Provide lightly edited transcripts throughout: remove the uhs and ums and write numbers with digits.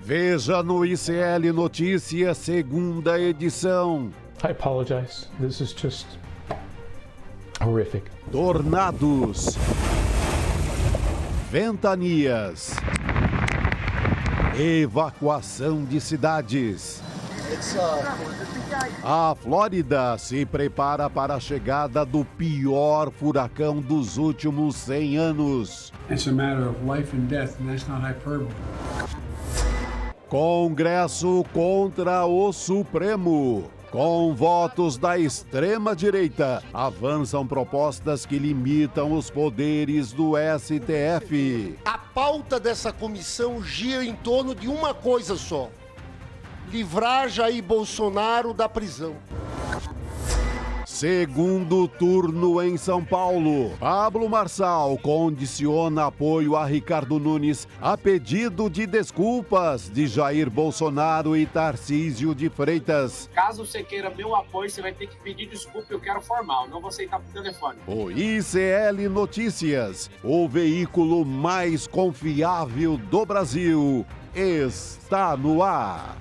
Veja no ICL Notícias, segunda edição. I apologize. This is just horrific. Tornados, ventanias, evacuação de cidades. A Flórida se prepara para a chegada do pior furacão dos últimos 100 anos. It's a matter of life and death, and that's not hyperbole. Congresso contra o Supremo. Com votos da extrema-direita, avançam propostas que limitam os poderes do STF. A pauta dessa comissão gira em torno de uma coisa só: livrar Jair Bolsonaro da prisão. Segundo turno em São Paulo. Pablo Marçal condiciona apoio a Ricardo Nunes a pedido de desculpas de Jair Bolsonaro e Tarcísio de Freitas. Caso você queira meu apoio, você vai ter que pedir desculpa, eu quero formal, não vou aceitar por telefone. O ICL Notícias, o veículo mais confiável do Brasil, está no ar.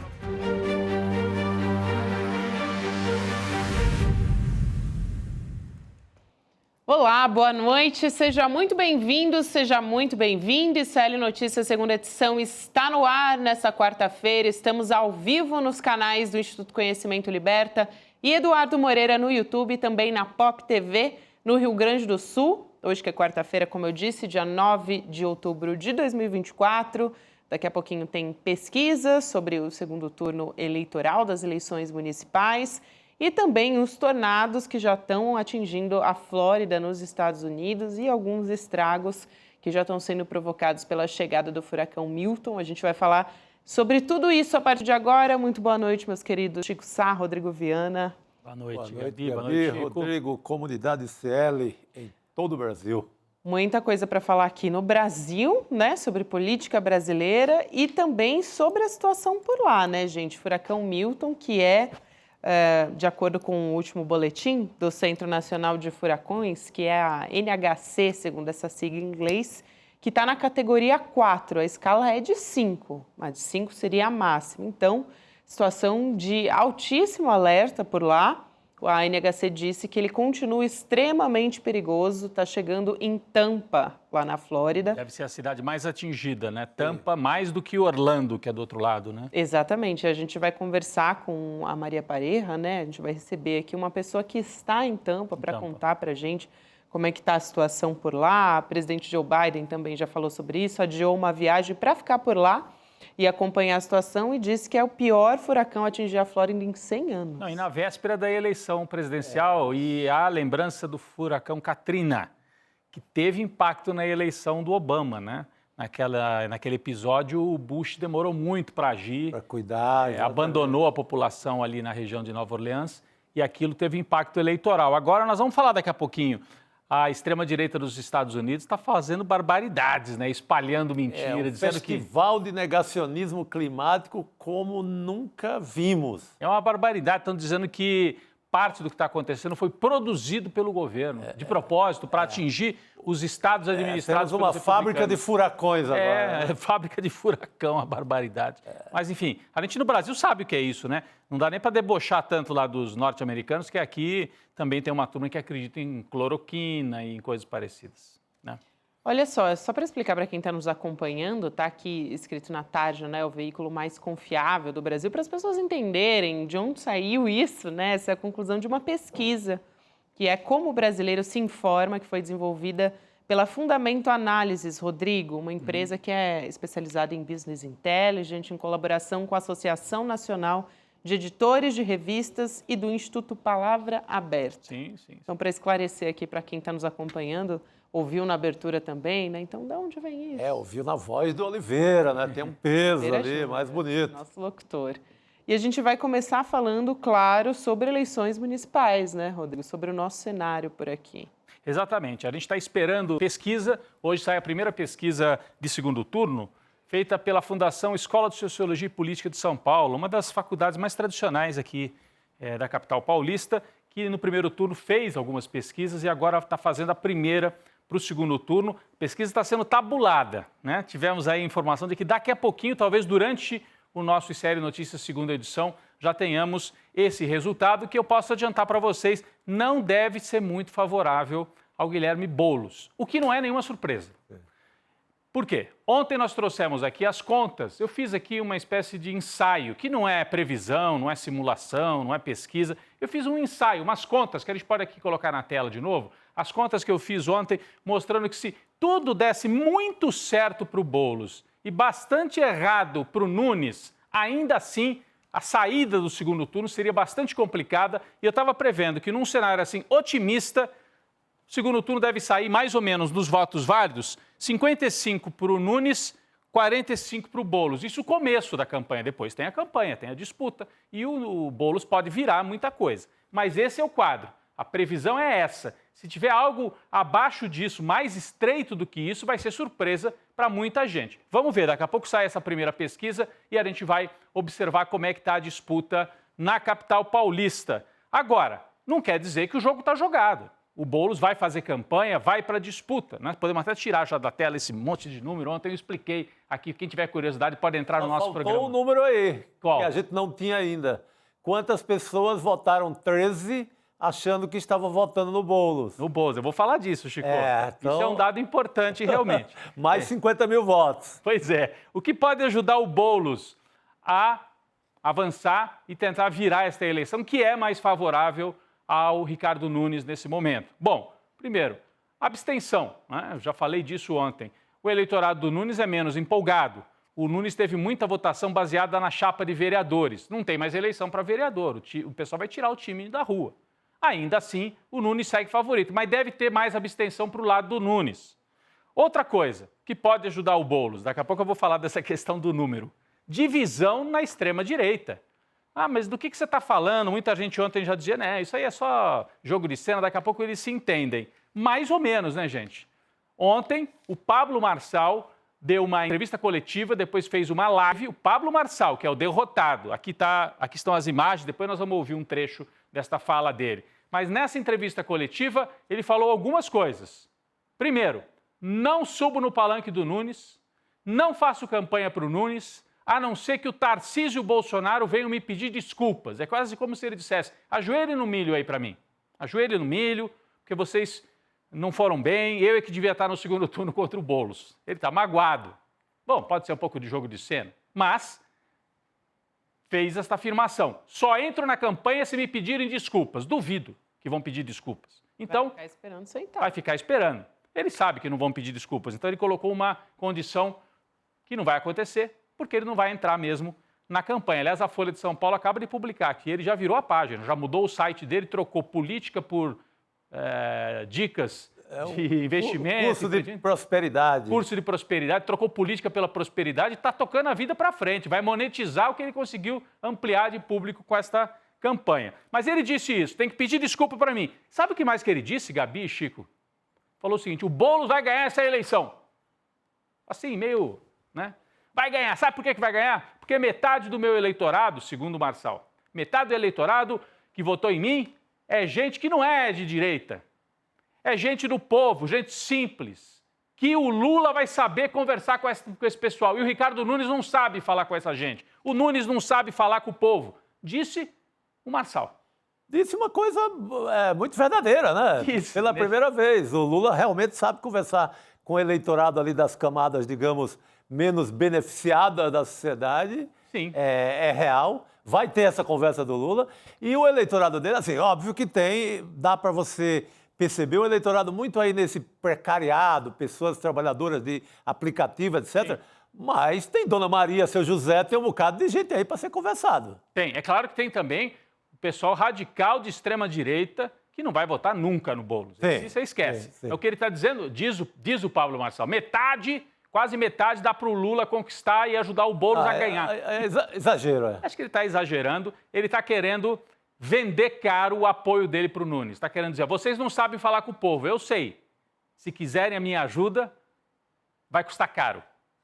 Olá, boa noite, seja muito bem-vindo, seja muito bem-vindo. ICL Notícias, segunda edição, está no ar nessa quarta-feira. Estamos ao vivo nos canais do Instituto Conhecimento Liberta e Eduardo Moreira no YouTube, também na Pop TV, no Rio Grande do Sul. Hoje que é quarta-feira, como eu disse, dia 9 de outubro de 2024. Daqui a pouquinho tem pesquisa sobre o segundo turno eleitoral das eleições municipais. E também os tornados que já estão atingindo a Flórida, nos Estados Unidos, e alguns estragos que já estão sendo provocados pela chegada do furacão Milton. A gente vai falar sobre tudo isso a partir de agora. Muito boa noite, meus queridos Chico Sá, Rodrigo Viana. Boa noite, Gabi. Boa noite, Chico. Rodrigo, comunidade CL em todo o Brasil. Muita coisa para falar aqui no Brasil, né, sobre política brasileira e também sobre a situação por lá, né, gente? Furacão Milton, que de acordo com o último boletim do Centro Nacional de Furacões, que é a NHC, segundo essa sigla em inglês, que está na categoria 4. A escala é de 5, mas de 5 seria a máxima. Então, situação de altíssimo alerta por lá. A NHC disse que ele continua extremamente perigoso, está chegando em Tampa, lá na Flórida. Deve ser a cidade mais atingida, né? Tampa, mais do que Orlando, que é do outro lado, né? Exatamente. A gente vai conversar com a Maria Pareja, né? A gente vai receber aqui uma pessoa que está em Tampa para contar para a gente como é que está a situação por lá. O presidente Joe Biden também já falou sobre isso, adiou uma viagem para ficar por lá e acompanhar a situação e disse que é o pior furacão a atingir a Flórida em 100 anos. Não, e na véspera da eleição presidencial, e a lembrança do furacão Katrina, que teve impacto na eleição do Obama, né? Naquele episódio, o Bush demorou muito para agir, para cuidar, abandonou a população ali na região de Nova Orleans e aquilo teve impacto eleitoral. Agora nós vamos falar daqui a pouquinho. A extrema-direita dos Estados Unidos está fazendo barbaridades, né? Espalhando mentiras, dizendo festival de negacionismo climático como nunca vimos. É uma barbaridade. Estão dizendo que parte do que está acontecendo foi produzido pelo governo, de propósito, para atingir os estados administrados temos uma fábrica de furacões agora. Né? Fábrica de furacão, a barbaridade. Mas, enfim, a gente no Brasil sabe o que é isso, né? Não dá nem para debochar tanto lá dos norte-americanos, que aqui também tem uma turma que acredita em cloroquina e em coisas parecidas, né? Olha só para explicar para quem está nos acompanhando, tá aqui escrito na tarja, né, o veículo mais confiável do Brasil, para as pessoas entenderem de onde saiu isso, né, essa é a conclusão de uma pesquisa, que é Como o Brasileiro se Informa, que foi desenvolvida pela Fundamento Análises, Rodrigo, uma empresa que é especializada em Business Intelligence, em colaboração com a Associação Nacional de Editores de Revistas e do Instituto Palavra Aberta. Sim. Então, para esclarecer aqui para quem está nos acompanhando, ouviu na abertura também, né? Então, de onde vem isso? Ouviu na voz do Oliveira, né? Tem um peso ali, mais bonito. Nosso locutor. E a gente vai começar falando, claro, sobre eleições municipais, né, Rodrigo? Sobre o nosso cenário por aqui. Exatamente. A gente está esperando pesquisa. Hoje sai a primeira pesquisa de segundo turno, feita pela Fundação Escola de Sociologia e Política de São Paulo, uma das faculdades mais tradicionais aqui da capital paulista, que no primeiro turno fez algumas pesquisas e agora está fazendo a primeira para o segundo turno. A pesquisa está sendo tabulada, né? Tivemos aí a informação de que daqui a pouquinho, talvez durante o nosso ICL Notícias segunda edição já tenhamos esse resultado que eu posso adiantar para vocês, não deve ser muito favorável ao Guilherme Boulos, o que não é nenhuma surpresa. Por quê? Ontem nós trouxemos aqui as contas, eu fiz aqui uma espécie de ensaio, que não é previsão, não é simulação, não é pesquisa, eu fiz um ensaio, umas contas que a gente pode aqui colocar na tela de novo, as contas que eu fiz ontem, mostrando que se tudo desse muito certo para o Boulos e bastante errado para o Nunes, ainda assim a saída do segundo turno seria bastante complicada e eu estava prevendo que num cenário assim otimista, o segundo turno deve sair mais ou menos dos votos válidos, 55 para o Nunes, 45 para o Boulos. Isso o começo da campanha, depois tem a campanha, tem a disputa e o Boulos pode virar muita coisa. Mas esse é o quadro, a previsão é essa. Se tiver algo abaixo disso, mais estreito do que isso, vai ser surpresa para muita gente. Vamos ver, daqui a pouco sai essa primeira pesquisa e a gente vai observar como é que está a disputa na capital paulista. Agora, não quer dizer que o jogo está jogado. O Boulos vai fazer campanha, vai para a disputa. Nós podemos até tirar já da tela esse monte de número. Ontem eu expliquei aqui, quem tiver curiosidade pode entrar no nosso programa. Faltou um número aí, Qual? que a gente não tinha ainda. Quantas pessoas votaram 13 achando que estavam votando no Boulos? No Boulos, eu vou falar disso, Chico. Então... Isso é um dado importante, realmente. Mais 50 mil votos. Pois é. O que pode ajudar o Boulos a avançar e tentar virar esta eleição, que é mais favorável ao Ricardo Nunes nesse momento? Bom, primeiro, abstenção, né? Eu já falei disso ontem. O eleitorado do Nunes é menos empolgado. O Nunes teve muita votação baseada na chapa de vereadores. Não tem mais eleição para vereador. O pessoal vai tirar o time da rua. Ainda assim, o Nunes segue favorito, mas deve ter mais abstenção para o lado do Nunes. Outra coisa que pode ajudar o Boulos, daqui a pouco eu vou falar dessa questão do número. Divisão na extrema-direita. Ah, mas do que você está falando? Muita gente ontem já dizia, né, isso aí é só jogo de cena, daqui a pouco eles se entendem. Mais ou menos, né, gente? Ontem, o Pablo Marçal deu uma entrevista coletiva, depois fez uma live. O Pablo Marçal, que é o derrotado, aqui estão as imagens, depois nós vamos ouvir um trecho desta fala dele. Mas nessa entrevista coletiva, ele falou algumas coisas. Primeiro, não subo no palanque do Nunes, não faço campanha para o Nunes, a não ser que o Tarcísio e o Bolsonaro venham me pedir desculpas. É quase como se ele dissesse, ajoelhe no milho aí para mim. Ajoelhe no milho, porque vocês não foram bem, eu é que devia estar no segundo turno contra o Boulos. Ele está magoado. Bom, pode ser um pouco de jogo de cena, mas fez esta afirmação. Só entro na campanha se me pedirem desculpas. Duvido que vão pedir desculpas. Então, vai ficar esperando sentar. Vai ficar esperando. Ele sabe que não vão pedir desculpas, então ele colocou uma condição que não vai acontecer, porque ele não vai entrar mesmo na campanha. Aliás, a Folha de São Paulo acaba de publicar que ele já virou a página, já mudou o site dele, trocou política por dicas de investimento. Curso de prosperidade. Curso de prosperidade, trocou política pela prosperidade e está tocando a vida para frente, vai monetizar o que ele conseguiu ampliar de público com esta campanha. Mas ele disse isso, tem que pedir desculpa para mim. Sabe o que mais que ele disse, Gabi e Chico? Falou o seguinte, o Boulos vai ganhar essa eleição. Assim, meio, né? Vai ganhar. Sabe por que vai ganhar? Porque metade do meu eleitorado, segundo o Marçal, metade do eleitorado que votou em mim é gente que não é de direita. É gente do povo, gente simples, que o Lula vai saber conversar com esse pessoal. E o Ricardo Nunes não sabe falar com essa gente. O Nunes não sabe falar com o povo. Disse o Marçal. Disse uma coisa muito verdadeira, né? Isso, Pela primeira vez. O Lula realmente sabe conversar com o eleitorado ali das camadas, digamos, menos beneficiadas da sociedade. Sim. É real. Vai ter essa conversa do Lula. E o eleitorado dele, assim, óbvio que dá para você perceber o eleitorado muito aí nesse precariado, pessoas trabalhadoras de aplicativo, etc. Sim. Mas tem Dona Maria, seu José, tem um bocado de gente aí para ser conversado. Tem. É claro que tem também o pessoal radical de extrema-direita que não vai votar nunca no Boulos. Isso você esquece. Sim. É o que ele está dizendo, diz o Pablo Marçal. Quase metade dá para o Lula conquistar e ajudar o Boulos a ganhar. Exagero. Acho que ele está exagerando. Ele está querendo vender caro o apoio dele para o Nunes. Está querendo dizer, vocês não sabem falar com o povo, eu sei. Se quiserem a minha ajuda, vai custar caro.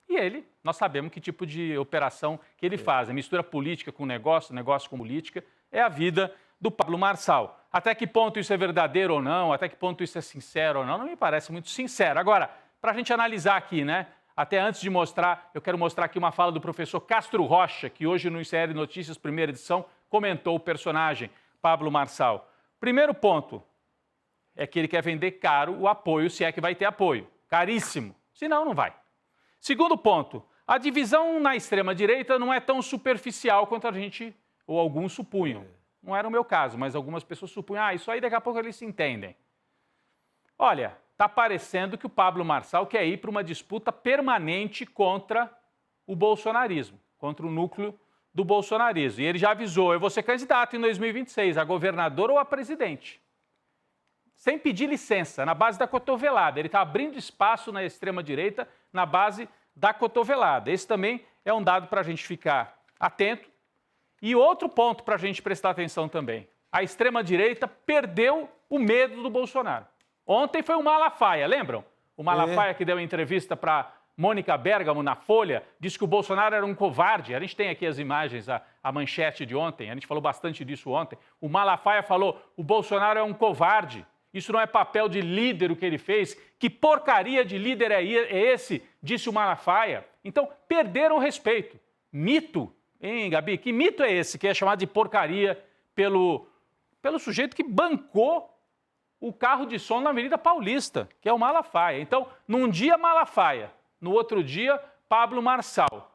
E ele, nós sabemos que tipo de operação que ele faz. Mistura política com negócio, negócio com política. É a vida do Pablo Marçal. Até que ponto isso é verdadeiro ou não, até que ponto isso é sincero ou não, não me parece muito sincero. Agora, para a gente analisar aqui, né? Até antes de mostrar, eu quero mostrar aqui uma fala do professor Castro Rocha, que hoje no ICL Notícias, primeira edição, comentou o personagem Pablo Marçal. Primeiro ponto é que ele quer vender caro o apoio, se é que vai ter apoio. Caríssimo. Senão, não vai. Segundo ponto, a divisão na extrema-direita não é tão superficial quanto a gente, ou alguns supunham. Não era o meu caso, mas algumas pessoas supunham, isso aí daqui a pouco eles se entendem. Olha, está parecendo que o Pablo Marçal quer ir para uma disputa permanente contra o bolsonarismo, contra o núcleo do bolsonarismo. E ele já avisou, eu vou ser candidato em 2026, a governador ou a presidente. Sem pedir licença, na base da cotovelada. Ele está abrindo espaço na extrema-direita na base da cotovelada. Esse também é um dado para a gente ficar atento. E outro ponto para a gente prestar atenção também. A extrema-direita perdeu o medo do Bolsonaro. Ontem foi o Malafaia, lembram? O Malafaia que deu entrevista para Mônica Bergamo na Folha, disse que o Bolsonaro era um covarde. A gente tem aqui as imagens, a manchete de ontem, a gente falou bastante disso ontem. O Malafaia falou, o Bolsonaro é um covarde. Isso não é papel de líder o que ele fez. Que porcaria de líder é esse? Disse o Malafaia. Então, perderam o respeito. Mito, hein, Gabi? Que mito é esse que é chamado de porcaria pelo sujeito que bancou o carro de som na Avenida Paulista, que é o Malafaia. Então, num dia Malafaia, no outro dia Pablo Marçal.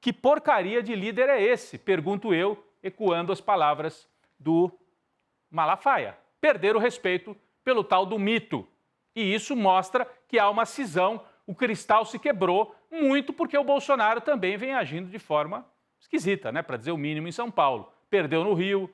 Que porcaria de líder é esse? Pergunto eu, ecoando as palavras do Malafaia. Perder o respeito pelo tal do mito. E isso mostra que há uma cisão, o cristal se quebrou, muito porque o Bolsonaro também vem agindo de forma esquisita, né? Para dizer o mínimo, em São Paulo. Perdeu no Rio,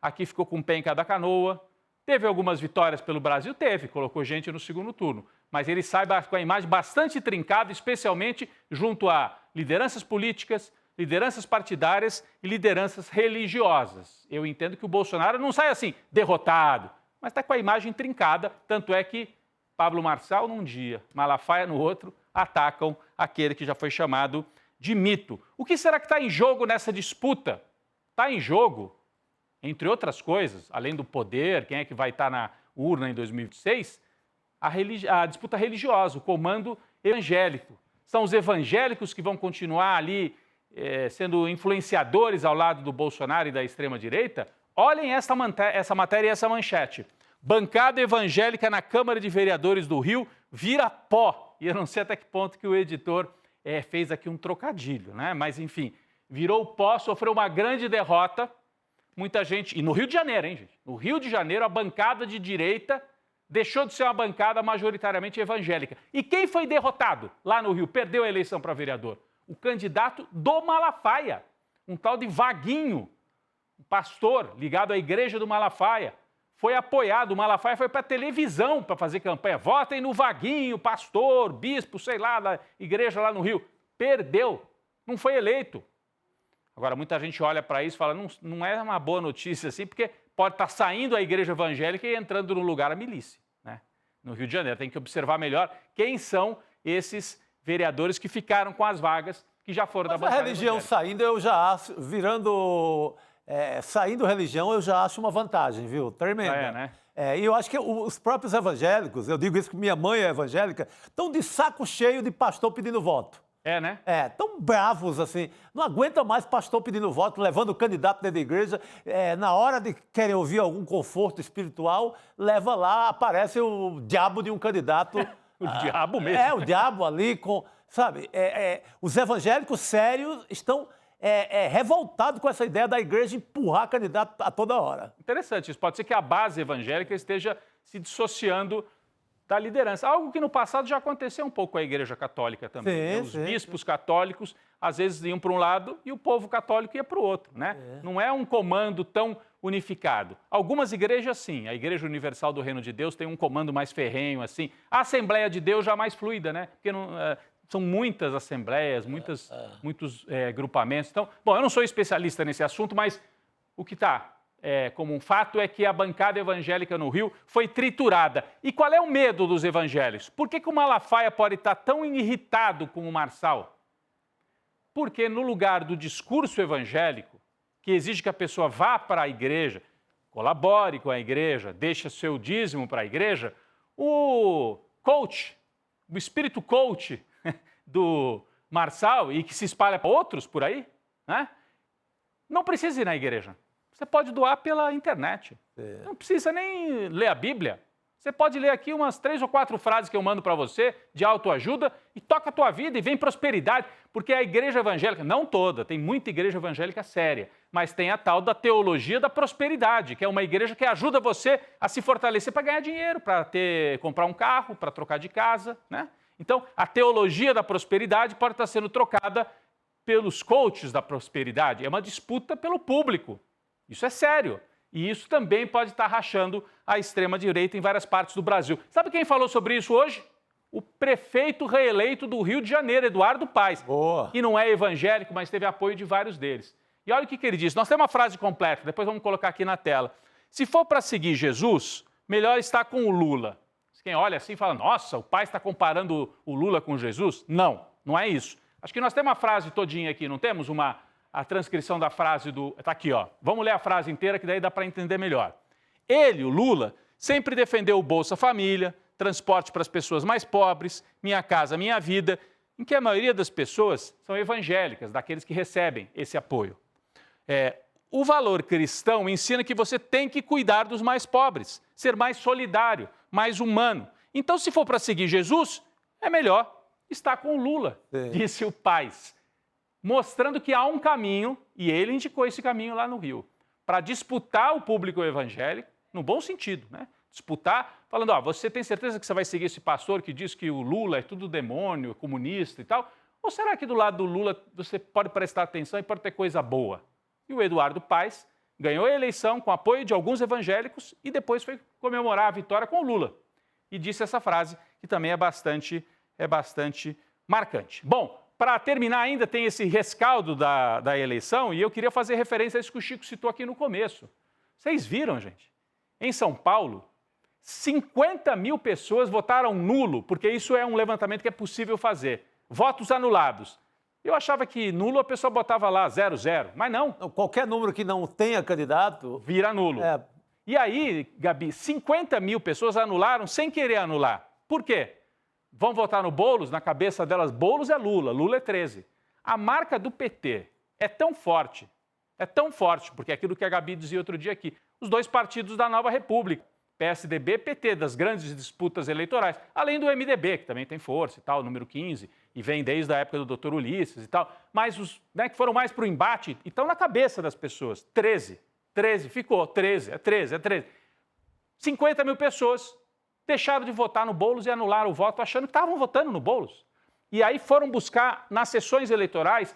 aqui ficou com o pé em cada canoa. Teve algumas vitórias pelo Brasil? Teve, colocou gente no segundo turno. Mas ele sai com a imagem bastante trincada, especialmente junto a lideranças políticas, lideranças partidárias e lideranças religiosas. Eu entendo que o Bolsonaro não sai assim, derrotado, mas está com a imagem trincada, tanto é que Pablo Marçal num dia, Malafaia no outro, atacam aquele que já foi chamado de mito. O que será que está em jogo nessa disputa? Está em jogo, entre outras coisas, além do poder, quem é que vai estar na urna em 2026, a disputa religiosa, o comando evangélico. São os evangélicos que vão continuar ali sendo influenciadores ao lado do Bolsonaro e da extrema-direita? Olhem essa matéria e essa manchete. Bancada evangélica na Câmara de Vereadores do Rio vira pó. E eu não sei até que ponto que o editor fez aqui um trocadilho, né? Mas, enfim, virou pó, sofreu uma grande derrota. Muita gente... E no Rio de Janeiro, hein, gente? No Rio de Janeiro, a bancada de direita deixou de ser uma bancada majoritariamente evangélica. E quem foi derrotado lá no Rio? Perdeu a eleição para vereador? O candidato do Malafaia, um tal de Vaguinho, um pastor ligado à igreja do Malafaia. Foi apoiado, o Malafaia foi para a televisão para fazer campanha. Votem no Vaguinho, pastor, bispo, sei lá, da igreja lá no Rio. Perdeu, não foi eleito. Agora, muita gente olha para isso e fala, não é uma boa notícia assim, porque pode estar saindo a igreja evangélica e entrando no lugar a milícia, né? No Rio de Janeiro. Tem que observar melhor quem são esses vereadores que ficaram com as vagas, que já foram da bancada. A religião evangélica saindo, eu já acho, saindo religião, eu já acho uma vantagem, viu? Tremenda. Né? E eu acho que os próprios evangélicos, eu digo isso porque minha mãe é evangélica, estão de saco cheio de pastor pedindo voto. Né? Tão bravos assim, não aguenta mais pastor pedindo voto, levando o candidato dentro da igreja, na hora de querer ouvir algum conforto espiritual, leva lá, aparece o diabo de um candidato. O diabo mesmo. O diabo ali com, sabe, os evangélicos sérios estão revoltados com essa ideia da igreja empurrar candidato a toda hora. Interessante, isso pode ser que a base evangélica esteja se dissociando da liderança. Algo que no passado já aconteceu um pouco com a Igreja Católica também. Os bispos católicos, às vezes, iam para um lado e o povo católico ia para o outro, né? Não é um comando tão unificado. Algumas igrejas, sim. A Igreja Universal do Reino de Deus tem um comando mais ferrenho, assim. A Assembleia de Deus já mais fluida, né? Porque são muitas assembleias, muitos grupamentos. Então, bom, eu não sou especialista nesse assunto, mas o que está como um fato é que a bancada evangélica no Rio foi triturada. E qual é o medo dos evangélicos? Por que o Malafaia pode estar tão irritado com o Marçal? Porque no lugar do discurso evangélico, que exige que a pessoa vá para a igreja, colabore com a igreja, deixe seu dízimo para a igreja, o coach, o espírito coach do Marçal e que se espalha para outros por aí, né? Não precisa ir na igreja. Você pode doar pela internet. Não precisa nem ler a Bíblia. Você pode ler aqui umas 3 ou 4 frases que eu mando para você de autoajuda e toca a tua vida e vem prosperidade. Porque a igreja evangélica, não toda, tem muita igreja evangélica séria, mas tem a tal da teologia da prosperidade, que é uma igreja que ajuda você a se fortalecer para ganhar dinheiro, para comprar um carro, para trocar de casa, né? Então, a teologia da prosperidade pode estar sendo trocada pelos coaches da prosperidade. É uma disputa pelo público. Isso é sério. E isso também pode estar rachando a extrema-direita em várias partes do Brasil. Sabe quem falou sobre isso hoje? O prefeito reeleito do Rio de Janeiro, Eduardo Paes. Boa. Que não é evangélico, mas teve apoio de vários deles. E olha o que ele disse. Nós temos uma frase completa, depois vamos colocar aqui na tela. Se for para seguir Jesus, melhor estar com o Lula. Quem olha assim fala, nossa, o Paes está comparando o Lula com Jesus? Não, não é isso. Acho que nós temos uma frase todinha aqui, não temos a transcrição da frase do... Está aqui, ó. Vamos ler a frase inteira que daí dá para entender melhor. Ele, o Lula, sempre defendeu o Bolsa Família, transporte para as pessoas mais pobres, Minha Casa Minha Vida, em que a maioria das pessoas são evangélicas, daqueles que recebem esse apoio. O valor cristão ensina que você tem que cuidar dos mais pobres, ser mais solidário, mais humano. Então, se for para seguir Jesus, é melhor estar com o Lula, disse o Paes, mostrando que há um caminho, e ele indicou esse caminho lá no Rio, para disputar o público evangélico, no bom sentido, né? Disputar, falando, você tem certeza que você vai seguir esse pastor que diz que o Lula é tudo demônio, é comunista e tal? Ou será que do lado do Lula você pode prestar atenção e pode ter coisa boa? E o Eduardo Paes ganhou a eleição com apoio de alguns evangélicos e depois foi comemorar a vitória com o Lula. E disse essa frase que também é bastante marcante. Bom, para terminar ainda tem esse rescaldo da eleição e eu queria fazer referência a isso que o Chico citou aqui no começo. Vocês viram, gente? Em São Paulo, 50 mil pessoas votaram nulo, porque isso é um levantamento que é possível fazer. Votos anulados. Eu achava que nulo a pessoa botava lá 00, mas não. Qualquer número que não tenha candidato... Vira nulo. E aí, Gabi, 50 mil pessoas anularam sem querer anular. Por quê? Vão votar no Boulos, na cabeça delas, Boulos é Lula, Lula é 13. A marca do PT é tão forte, porque é aquilo que a Gabi dizia outro dia aqui, os dois partidos da Nova República, PSDB e PT, das grandes disputas eleitorais, além do MDB, que também tem força e tal, número 15, e vem desde a época do Dr. Ulisses e tal, mas os que foram mais para o embate estão na cabeça das pessoas, 13 ficou, 13. 50 mil pessoas deixaram de votar no Boulos e anularam o voto achando que estavam votando no Boulos. E aí foram buscar nas sessões eleitorais,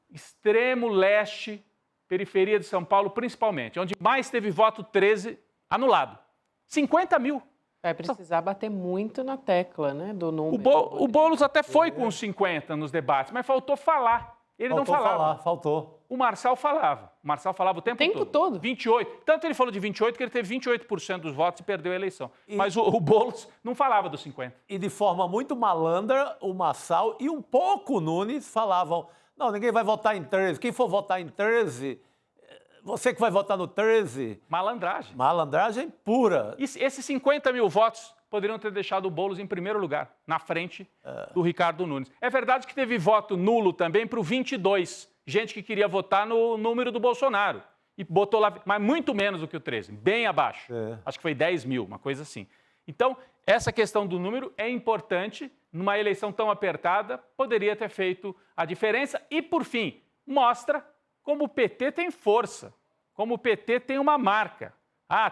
extremo leste, periferia de São Paulo principalmente, onde mais teve voto 13 anulado. 50 mil. Vai precisar bater muito na tecla, né, do número. O Boulos até foi com 50 nos debates, mas faltou falar. Ele não falava. Faltou. O Marçal falava. O Marçal falava o tempo todo. 28. Tanto ele falou de 28 que ele teve 28% dos votos e perdeu a eleição. Mas o Boulos não falava dos 50. E de forma muito malandra, o Marçal e um pouco o Nunes falavam, não, ninguém vai votar em 13. Quem for votar em 13, você que vai votar no 13. Malandragem. Malandragem pura. E esses 50 mil votos poderiam ter deixado o Boulos em primeiro lugar, na frente do Ricardo Nunes. É verdade que teve voto nulo também para o 22, gente que queria votar no número do Bolsonaro. E botou lá, mas muito menos do que o 13, bem abaixo. Acho que foi 10 mil, uma coisa assim. Então, essa questão do número é importante, numa eleição tão apertada, poderia ter feito a diferença. E, por fim, mostra como o PT tem força, como o PT tem uma marca.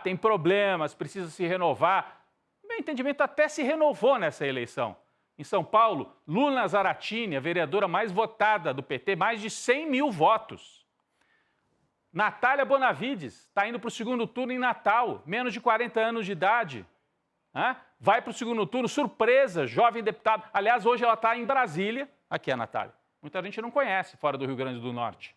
Tem problemas, precisa se renovar. Meu entendimento até se renovou nessa eleição. Em São Paulo, Luna Zaratini, a vereadora mais votada do PT, mais de 100 mil votos. Natália Bonavides está indo para o segundo turno em Natal, menos de 40 anos de idade. Vai para o segundo turno, surpresa, jovem deputada. Aliás, hoje ela está em Brasília. Aqui é a Natália. Muita gente não conhece fora do Rio Grande do Norte.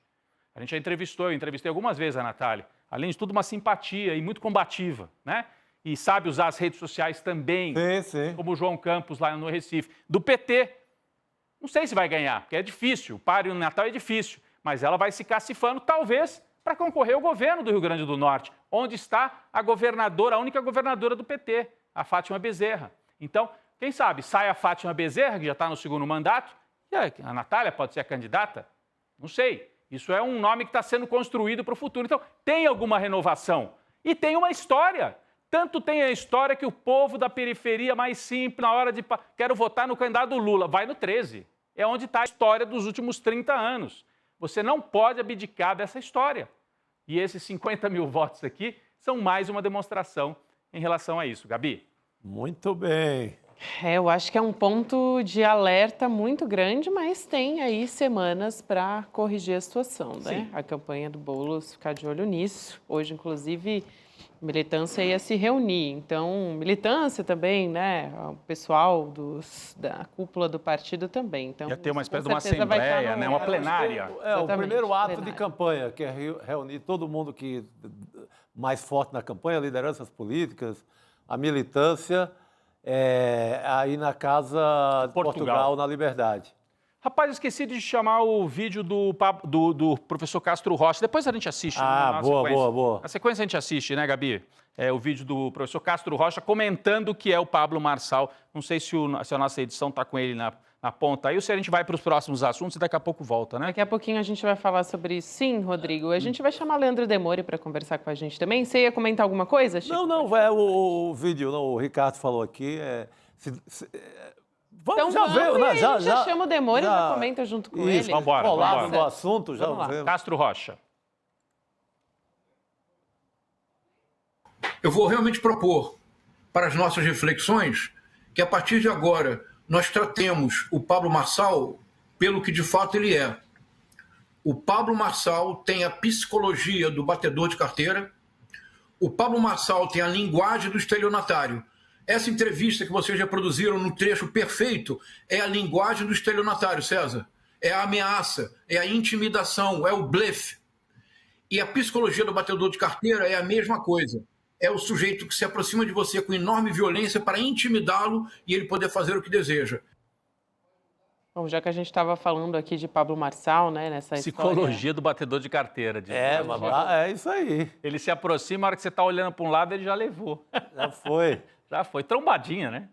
A gente já eu entrevistei algumas vezes a Natália. Além de tudo, uma simpatia e muito combativa, né? E sabe usar as redes sociais também, como o João Campos lá no Recife. Do PT, não sei se vai ganhar, porque é difícil, o páreo no Natal é difícil, mas ela vai se cacifando, talvez, para concorrer ao governo do Rio Grande do Norte, onde está a governadora, a única governadora do PT, a Fátima Bezerra. Então, quem sabe, sai a Fátima Bezerra, que já está no segundo mandato, E a Natália pode ser a candidata? Não sei. Isso é um nome que está sendo construído para o futuro. Então, tem alguma renovação. E tem uma história. Tanto tem a história que o povo da periferia mais simples, na hora de quero votar no candidato do Lula, vai no 13. É onde está a história dos últimos 30 anos. Você não pode abdicar dessa história. E esses 50 mil votos aqui são mais uma demonstração em relação a isso. Gabi? Muito bem. Eu acho que é um ponto de alerta muito grande, mas tem aí semanas para corrigir a situação, né? Sim. A campanha do Boulos ficar de olho nisso. Hoje, inclusive, a militância ia se reunir. Então, militância também, né? O pessoal da cúpula do partido também. Então, Ia ter uma isso, com espécie de uma certeza, vai estar assembleia, no- né? Uma plenária. É o Exatamente, primeiro ato de plenária. campanha, que é reunir todo mundo que mais forte na campanha, lideranças políticas, a militância, aí na Casa de Portugal, na Liberdade. Rapaz, eu esqueci de chamar o vídeo do professor Castro Rocha. Depois a gente assiste. Ah, boa. Na sequência a gente assiste, né, Gabi? O vídeo do professor Castro Rocha comentando que é o Pablo Marçal. Não sei se a nossa edição está com ele na ponta aí ou se a gente vai para os próximos assuntos e daqui a pouco volta, né? Daqui a pouquinho a gente vai falar sobre isso. Sim, Rodrigo. A gente vai chamar Leandro Demore para conversar com a gente também. Você ia comentar alguma coisa, Chico? Não, o vídeo, o Ricardo falou aqui. Então já vamos, veio, e né? aí a gente já chama o Demore e já comenta junto com Isso, ele. Vambora, colado vambora. no assunto, já Vamos lá. veio. Castro Rocha. Eu vou realmente propor para as nossas reflexões que a partir de agora nós tratemos o Pablo Marçal pelo que de fato ele é. O Pablo Marçal tem a psicologia do batedor de carteira, o Pablo Marçal tem a linguagem do estelionatário. Essa entrevista que vocês reproduziram no trecho perfeito é a linguagem do estelionatário, César. É a ameaça, é a intimidação, é o blefe. E a psicologia do batedor de carteira é a mesma coisa. É o sujeito que se aproxima de você com enorme violência para intimidá-lo e ele poder fazer o que deseja. Bom, já que a gente estava falando aqui de Pablo Marçal, né, nessa Psicologia do batedor de carteira. Diz É isso aí. Ele se aproxima, a hora que você está olhando para um lado, ele já levou. Já foi. Já foi. Trombadinha, né?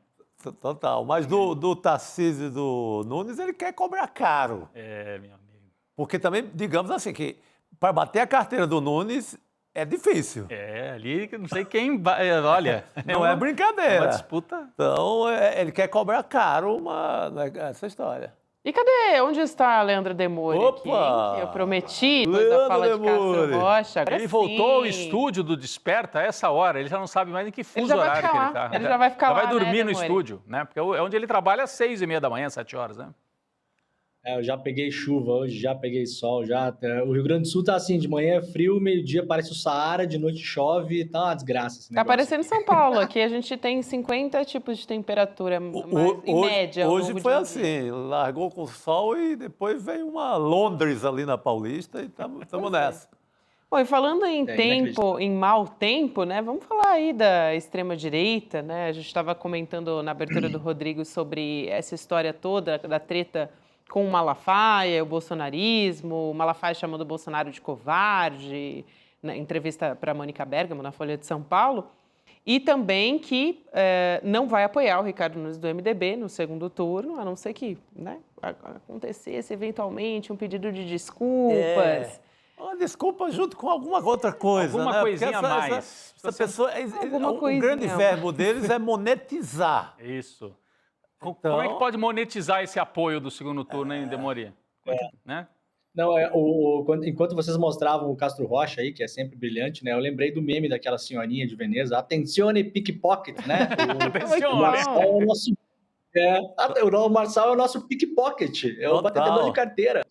Total. Mas do Tarcísio e do Nunes, ele quer cobrar caro. Meu amigo. Porque também, digamos assim, que para bater a carteira do Nunes é difícil. Ali não sei quem vai. Olha. Não é brincadeira. É uma disputa. Então, ele quer cobrar caro essa história. E cadê? Onde está Leandro Demore Opa! aqui, hein? Que eu prometi, depois da Leandro fala de Demore. Castro Rocha. Agora Ele voltou ao sim. estúdio do Desperta a essa hora. Ele já não sabe mais em que fuso já vai horário que ficar ele lá. está. Ele já vai ficar lá, vai né, dormir no Demore? estúdio, né? Porque é onde ele trabalha às 6h30 da manhã, 7 horas, né? Eu já peguei chuva hoje, já peguei sol, o Rio Grande do Sul tá assim, de manhã é frio, meio-dia parece o Saara, de noite chove, tá uma desgraça esse Tá negócio. parecendo São Paulo. Aqui a gente tem 50 tipos de temperatura, em média. ao Hoje longo foi de um dia. assim, largou com o sol e depois veio uma Londres ali na Paulista e estamos nessa. Bom, e falando em inacreditável. em mau tempo, né? Vamos falar aí da extrema-direita, né? A gente estava comentando na abertura do Rodrigo sobre essa história toda da treta com o Malafaia, o bolsonarismo, o Malafaia chamando o Bolsonaro de covarde, na entrevista para a Mônica Bergamo, na Folha de São Paulo, e também que não vai apoiar o Ricardo Nunes do MDB no segundo turno, a não ser que, né, acontecesse eventualmente um pedido de desculpas. Uma desculpa junto com alguma outra coisa, Alguma né? coisinha Porque a mais. Essa pessoa, Alguma o coisinha. grande verbo deles é monetizar. Isso. Então- Como é que pode monetizar esse apoio do segundo turno, hein, Demore? Né? Não, enquanto vocês mostravam o Castro Rocha aí, que é sempre brilhante, né? Eu lembrei do meme daquela senhorinha de Veneza, Attenzione pickpocket, né? O Marçal é o nosso... o Marçal é o nosso pickpocket, é o Total. batedor de carteira.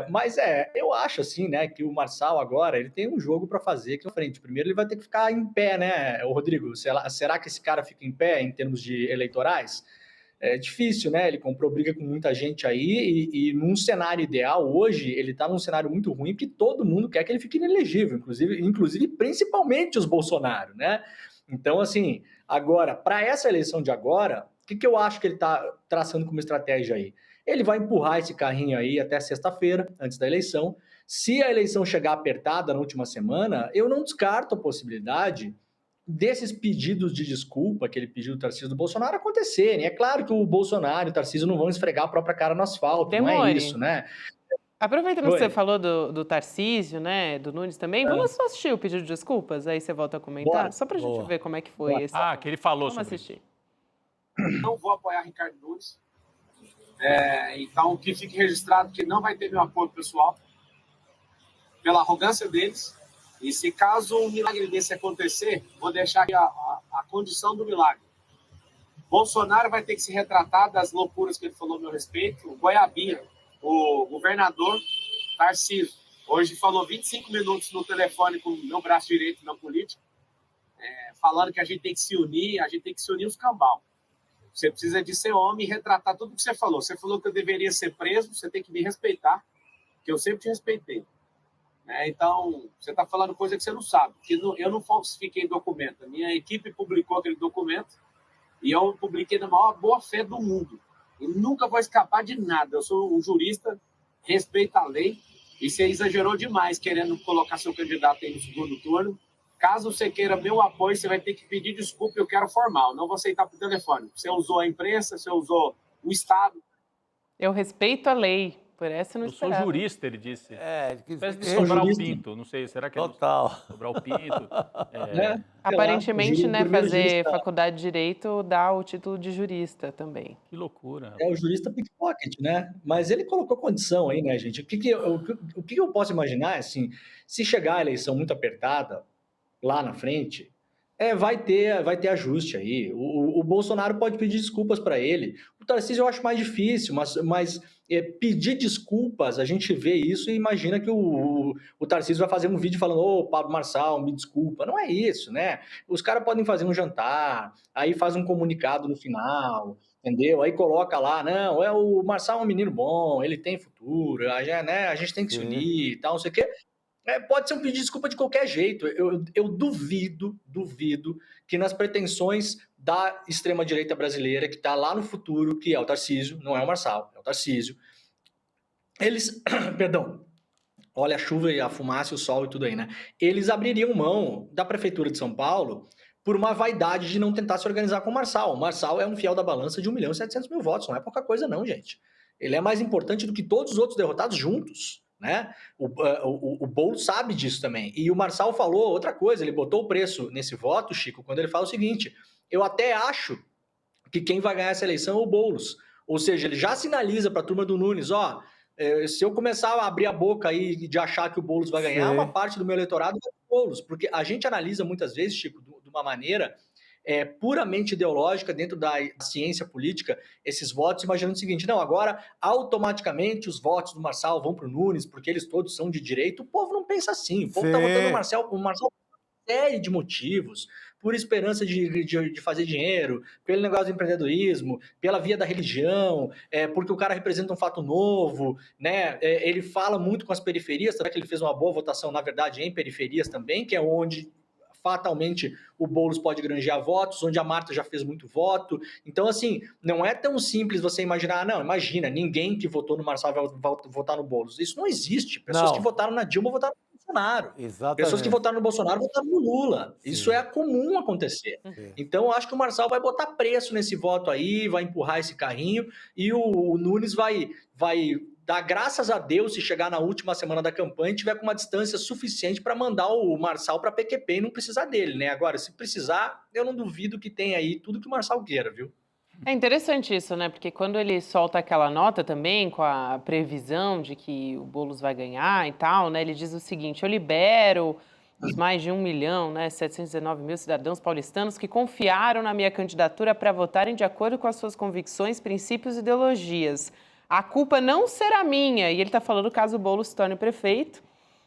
Mas eu acho assim, né, que o Marçal agora, ele tem um jogo para fazer aqui na frente. Primeiro ele vai ter que ficar em pé, né, o Rodrigo? Será que esse cara fica em pé em termos de eleitorais? É difícil, né? Ele comprou briga com muita gente aí e num cenário ideal, hoje, ele está num cenário muito ruim porque todo mundo quer que ele fique inelegível, inclusive principalmente os Bolsonaro, né? Então, assim, agora, para essa eleição de agora, o que eu acho que ele está traçando como estratégia aí? Ele vai empurrar esse carrinho aí até sexta-feira, antes da eleição. Se a eleição chegar apertada na última semana, eu não descarto a possibilidade desses pedidos de desculpa, aquele pedido do Tarcísio do Bolsonaro, acontecerem. É claro que o Bolsonaro e o Tarcísio não vão esfregar a própria cara no asfalto, não é Demore. isso, né? Aproveitando que Oi. você falou do Tarcísio, né, do Nunes também, vamos só assistir o pedido de desculpas, aí você volta a comentar, Bora. só pra gente Boa. ver como é que foi esse. Que ele falou Vamos sobre isso. assistir. Não vou apoiar Ricardo Nunes. Então, que fique registrado que não vai ter meu apoio pessoal pela arrogância deles. E se caso um milagre desse acontecer, vou deixar aqui a condição do milagre. Bolsonaro vai ter que se retratar das loucuras que ele falou a meu respeito. O Goiabinha, o governador Tarcísio, hoje falou 25 minutos no telefone com o meu braço direito na política, falando que a gente tem que se unir, os cambal. Você precisa de ser homem e retratar tudo o que você falou. Você falou que eu deveria ser preso, você tem que me respeitar, que eu sempre te respeitei. Então, você está falando coisa que você não sabe, que eu não falsifiquei documento. A minha equipe publicou aquele documento e eu publiquei na maior boa-fé do mundo. E nunca vou escapar de nada. Eu sou um jurista, respeito a lei, e você exagerou demais querendo colocar seu candidato aí no segundo turno. Caso você queira meu apoio, você vai ter que pedir desculpa, eu quero formal, não vou aceitar por telefone. Você usou a imprensa, você usou o Estado. Eu respeito a lei, por essa eu não Eu sou esperava. jurista, ele disse. Parece de é sobrar o jurista. pinto, não sei, será que é Total. sobrar o pinto? Aparentemente, né, primeiro fazer jurista- faculdade de Direito dá o título de jurista também. Que loucura. É o jurista pickpocket, né? Mas ele colocou condição aí, né, gente? O que eu posso imaginar é assim, se chegar a eleição muito apertada lá na frente, vai ter ajuste aí. O Bolsonaro pode pedir desculpas para ele. O Tarcísio eu acho mais difícil, mas pedir desculpas, a gente vê isso e imagina que o Tarcísio vai fazer um vídeo falando: ô, Pablo Marçal, me desculpa. Não é isso, né? Os caras podem fazer um jantar, aí faz um comunicado no final, entendeu? Aí coloca lá, não, o Marçal é um menino bom, ele tem futuro, a gente tem que se unir e tal, não sei o quê. Pode ser um pedido de desculpa de qualquer jeito. Eu duvido que nas pretensões da extrema-direita brasileira, que está lá no futuro, que é o Tarcísio, não é o Marçal, é o Tarcísio, eles, perdão, olha a chuva e a fumaça, o sol e tudo aí, né? Eles abririam mão da Prefeitura de São Paulo por uma vaidade de não tentar se organizar com o Marçal. O Marçal é um fiel da balança de 1.700.000 votos, não é pouca coisa não, gente. Ele é mais importante do que todos os outros derrotados juntos. Né? O Boulos sabe disso também. E o Marçal falou outra coisa, ele botou o preço nesse voto, Chico, quando ele fala o seguinte: eu até acho que quem vai ganhar essa eleição é o Boulos. Ou seja, ele já sinaliza para a turma do Nunes: se eu começar a abrir a boca aí de achar que o Boulos vai ganhar, uma parte do meu eleitorado vai para o Boulos. Porque a gente analisa muitas vezes, Chico, de uma maneira puramente ideológica dentro da ciência política, esses votos, imaginando o seguinte: não, agora automaticamente os votos do Marçal vão para o Nunes, porque eles todos são de direita. O povo não pensa assim, o povo está votando o Marçal por uma série de motivos, por esperança de fazer dinheiro, pelo negócio do empreendedorismo, pela via da religião, porque o cara representa um fato novo, né? Ele fala muito com as periferias, será que ele fez uma boa votação, na verdade, em periferias também, que é onde fatalmente o Boulos pode granjear votos, onde a Marta já fez muito voto. Então, assim, não é tão simples você imaginar, não, imagina, ninguém que votou no Marçal vai votar no Boulos. Isso não existe. Pessoas que votaram na Dilma votaram no Bolsonaro. Exatamente. Pessoas que votaram no Bolsonaro votaram no Lula. Sim. Isso é comum acontecer. Sim. Então, eu acho que o Marçal vai botar preço nesse voto aí, vai empurrar esse carrinho, e o Nunes vai dar graças a Deus se chegar na última semana da campanha e tiver com uma distância suficiente para mandar o Marçal para PQP e não precisar dele, né? Agora, se precisar, eu não duvido que tenha aí tudo que o Marçal queira, viu? É interessante isso, né? Porque quando ele solta aquela nota também, com a previsão de que o Boulos vai ganhar e tal, né? Ele diz o seguinte: eu libero os mais de 1.719.000 cidadãos paulistanos que confiaram na minha candidatura para votarem de acordo com as suas convicções, princípios e ideologias. A culpa não será minha, e ele está falando caso o Boulos se torne prefeito.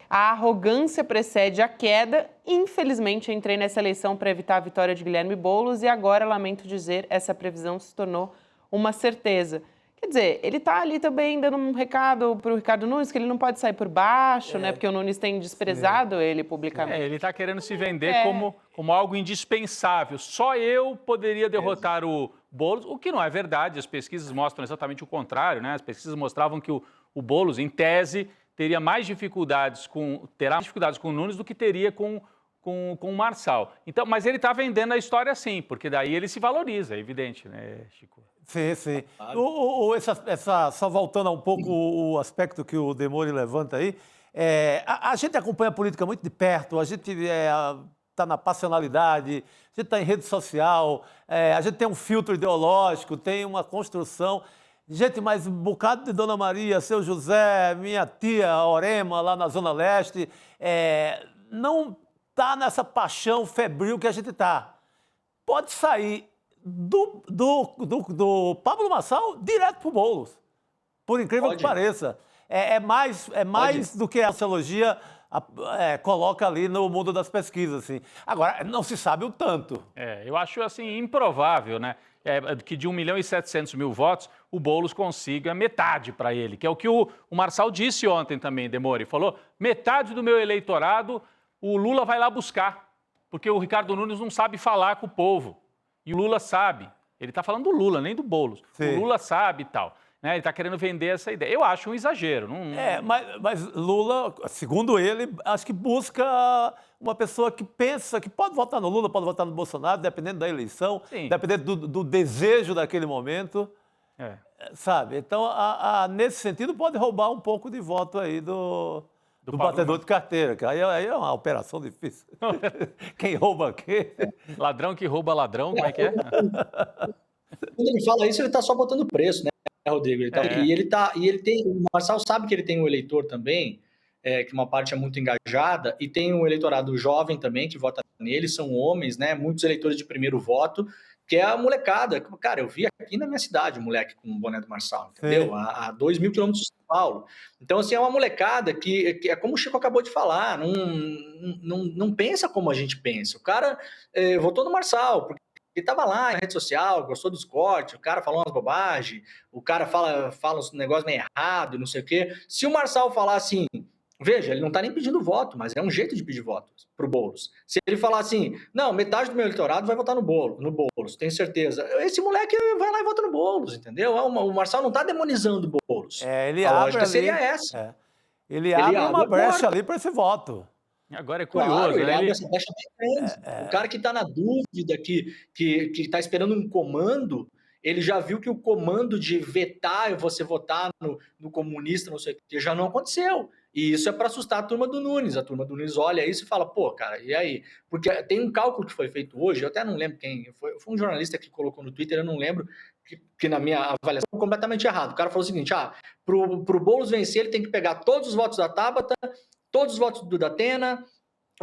A arrogância precede a queda. Infelizmente, entrei nessa eleição para evitar a vitória de Guilherme Boulos e agora, lamento dizer, essa previsão se tornou uma certeza. Quer dizer, ele está ali também dando um recado para o Ricardo Nunes, que ele não pode sair por baixo, né? Porque o Nunes tem desprezado ele publicamente. Ele está querendo se vender como algo indispensável. Só eu poderia derrotar o Boulos, o que não é verdade. As pesquisas mostram exatamente o contrário, né? As pesquisas mostravam que o Boulos, em tese, terá mais dificuldades com o Nunes do que teria com com o Marçal. Então, mas ele está vendendo a história sim, porque daí ele se valoriza, é evidente, né, Chico? Sim, sim. Só voltando um pouco o aspecto que o Demori levanta aí, a gente acompanha a política muito de perto, a gente está na passionalidade, a gente está em rede social, a gente tem um filtro ideológico, tem uma construção. Gente, mas um bocado de Dona Maria, seu José, minha tia Orema, lá na Zona Leste, não está nessa paixão febril que a gente está. Pode sair do Pablo Marçal direto para o Boulos, por incrível que pareça. É mais do que a sociologia coloca ali no mundo das pesquisas. Assim. Agora, não se sabe o tanto. Eu acho assim improvável, né? Que de 1.700.000 votos, o Boulos consiga metade para ele, que é o que o Marçal disse ontem também, Demori. Falou, metade do meu eleitorado o Lula vai lá buscar, porque o Ricardo Nunes não sabe falar com o povo. E o Lula sabe. Ele está falando do Lula, nem do Boulos. Sim. O Lula sabe e tal. Né? Ele está querendo vender essa ideia. Eu acho um exagero. Mas Lula, segundo ele, acho que busca uma pessoa que pensa que pode votar no Lula, pode votar no Bolsonaro, dependendo da eleição, dependendo do desejo daquele momento. Sabe? Então, nesse sentido, pode roubar um pouco de voto aí do batedor de carteira, que aí é uma operação difícil. Quem rouba quem? Ladrão que rouba ladrão, como é que é? Quando ele fala isso, ele está só botando preço, né, Rodrigo? O Marçal sabe que ele tem um eleitor também, que uma parte é muito engajada, e tem um eleitorado jovem também que vota nele, são homens, né? Muitos eleitores de primeiro voto, que é a molecada. Cara, eu vi aqui na minha cidade um moleque com o boné do Marçal, entendeu? A 2.000 quilômetros de São Paulo. Então, assim, é uma molecada que é como o Chico acabou de falar, não pensa como a gente pensa. O cara votou no Marçal, porque ele estava lá na rede social, gostou dos cortes, o cara falou umas bobagens, o cara fala uns negócios meio errado, não sei o quê. Se o Marçal falar assim, veja, ele não está nem pedindo voto, mas é um jeito de pedir voto para o Boulos. Se ele falar assim, não, metade do meu eleitorado vai votar no Boulos, tenho certeza. Esse moleque vai lá e vota no Boulos, entendeu? O Marçal não está demonizando o Boulos. A lógica seria essa. Ele abre uma brecha ali para esse voto. Agora é curioso, claro, né? Abre essa brecha bem grande. O cara que está na dúvida, que está esperando um comando, ele já viu que o comando de vetar você votar no comunista, não sei o que, já não aconteceu. E isso é para assustar a turma do Nunes. A turma do Nunes olha isso e fala, pô, cara, e aí? Porque tem um cálculo que foi feito hoje, eu até não lembro quem, foi um jornalista que colocou no Twitter, eu não lembro, que na minha avaliação foi completamente errado. O cara falou o seguinte, pro Boulos vencer, ele tem que pegar todos os votos da Tabata, todos os votos do Datena,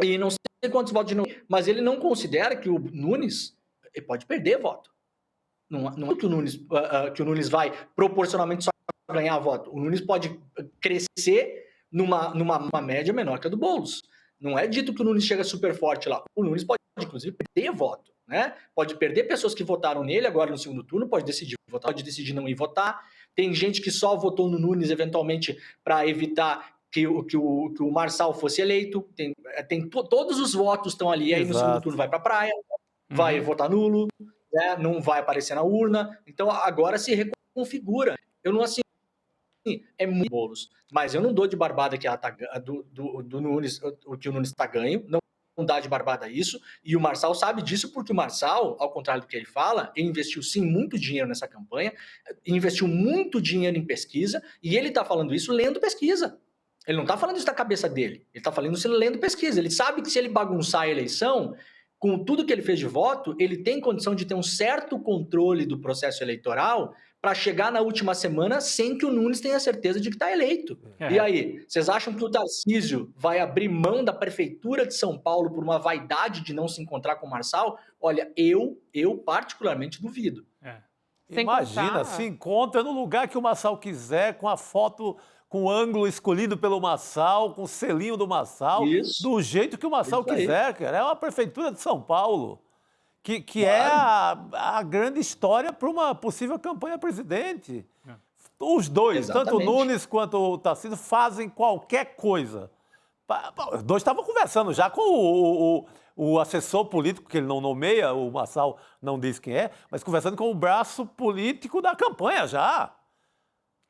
e não sei quantos votos de Nunes, mas ele não considera que o Nunes pode perder voto. Não é que o Nunes vai proporcionalmente só ganhar voto. O Nunes pode crescer numa média menor que a do Boulos. Não é dito que o Nunes chega super forte lá. O Nunes pode, inclusive, perder voto, né? Pode perder pessoas que votaram nele agora no segundo turno, pode decidir votar, pode decidir não ir votar. Tem gente que só votou no Nunes, eventualmente, para evitar que o Marçal fosse eleito. Todos os votos estão ali. Aí no segundo turno vai para a praia, vai votar nulo, né? Não vai aparecer na urna. Então, agora se reconfigura. Eu não assim. É muito Boulos, mas eu não dou de barbada que do Nunes, o que o Nunes está ganho, não dá de barbada isso, e o Marçal sabe disso porque o Marçal, ao contrário do que ele fala, ele investiu sim muito dinheiro nessa campanha, investiu muito dinheiro em pesquisa, e ele está falando isso lendo pesquisa. Ele não está falando isso da cabeça dele, ele está falando isso lendo pesquisa. Ele sabe que se ele bagunçar a eleição, com tudo que ele fez de voto, ele tem condição de ter um certo controle do processo eleitoral para chegar na última semana sem que o Nunes tenha certeza de que está eleito. E aí, vocês acham que o Tarcísio vai abrir mão da prefeitura de São Paulo por uma vaidade de não se encontrar com o Marçal? Olha, eu particularmente duvido. Imagina, se encontra no lugar que o Marçal quiser, com a foto, com o ângulo escolhido pelo Marçal, com o selinho do Marçal, do jeito que o Marçal quiser, cara. É uma prefeitura de São Paulo. Que é a grande história para uma possível campanha presidente. Os dois, tanto o Nunes quanto o Tarcísio, fazem qualquer coisa. Os dois estavam conversando já com o assessor político, que ele não nomeia, o Marçal não diz quem é, mas conversando com o braço político da campanha já.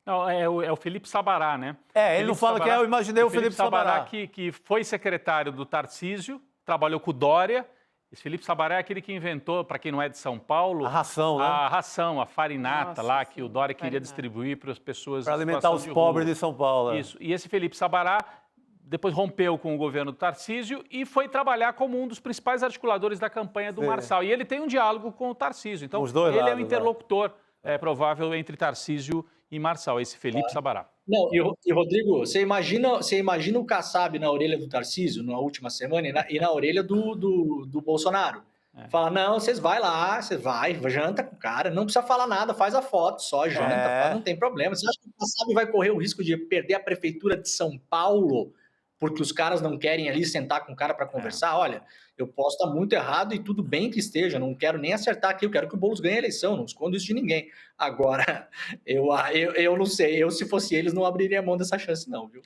Não, é o Felipe Sabará, né? Ele não fala que eu imaginei o Felipe Sabará. Que foi secretário do Tarcísio, trabalhou com o Dória. Esse Felipe Sabará é aquele que inventou, para quem não é de São Paulo, A ração, né? a ração, a farinata. Nossa, lá sim, que o Dória queria farinata. distribuir para as pessoas Para em alimentar situação os de pobres rua. de São Paulo. Isso. E esse Felipe Sabará depois rompeu com o governo do Tarcísio e foi trabalhar como um dos principais articuladores da campanha do Sim. Marçal. E ele tem um diálogo com o Tarcísio. Então, Os dois ele é lados, o né? interlocutor provável entre Tarcísio e Marçal, esse Felipe Sabará. Não, e Rodrigo, você imagina o Kassab na orelha do Tarcísio na última semana e na orelha do Bolsonaro. Fala, não, vocês vai lá, você vai, janta com o cara, não precisa falar nada, faz a foto, só janta, não tem problema. Você acha que o Kassab vai correr o risco de perder a prefeitura de São Paulo porque os caras não querem ali sentar com o cara para conversar? Olha, eu posso estar muito errado e tudo bem que esteja, não quero nem acertar aqui, eu quero que o Boulos ganhe a eleição, não escondo isso de ninguém. Agora, eu não sei, se fosse eles, não abriria mão dessa chance não, viu?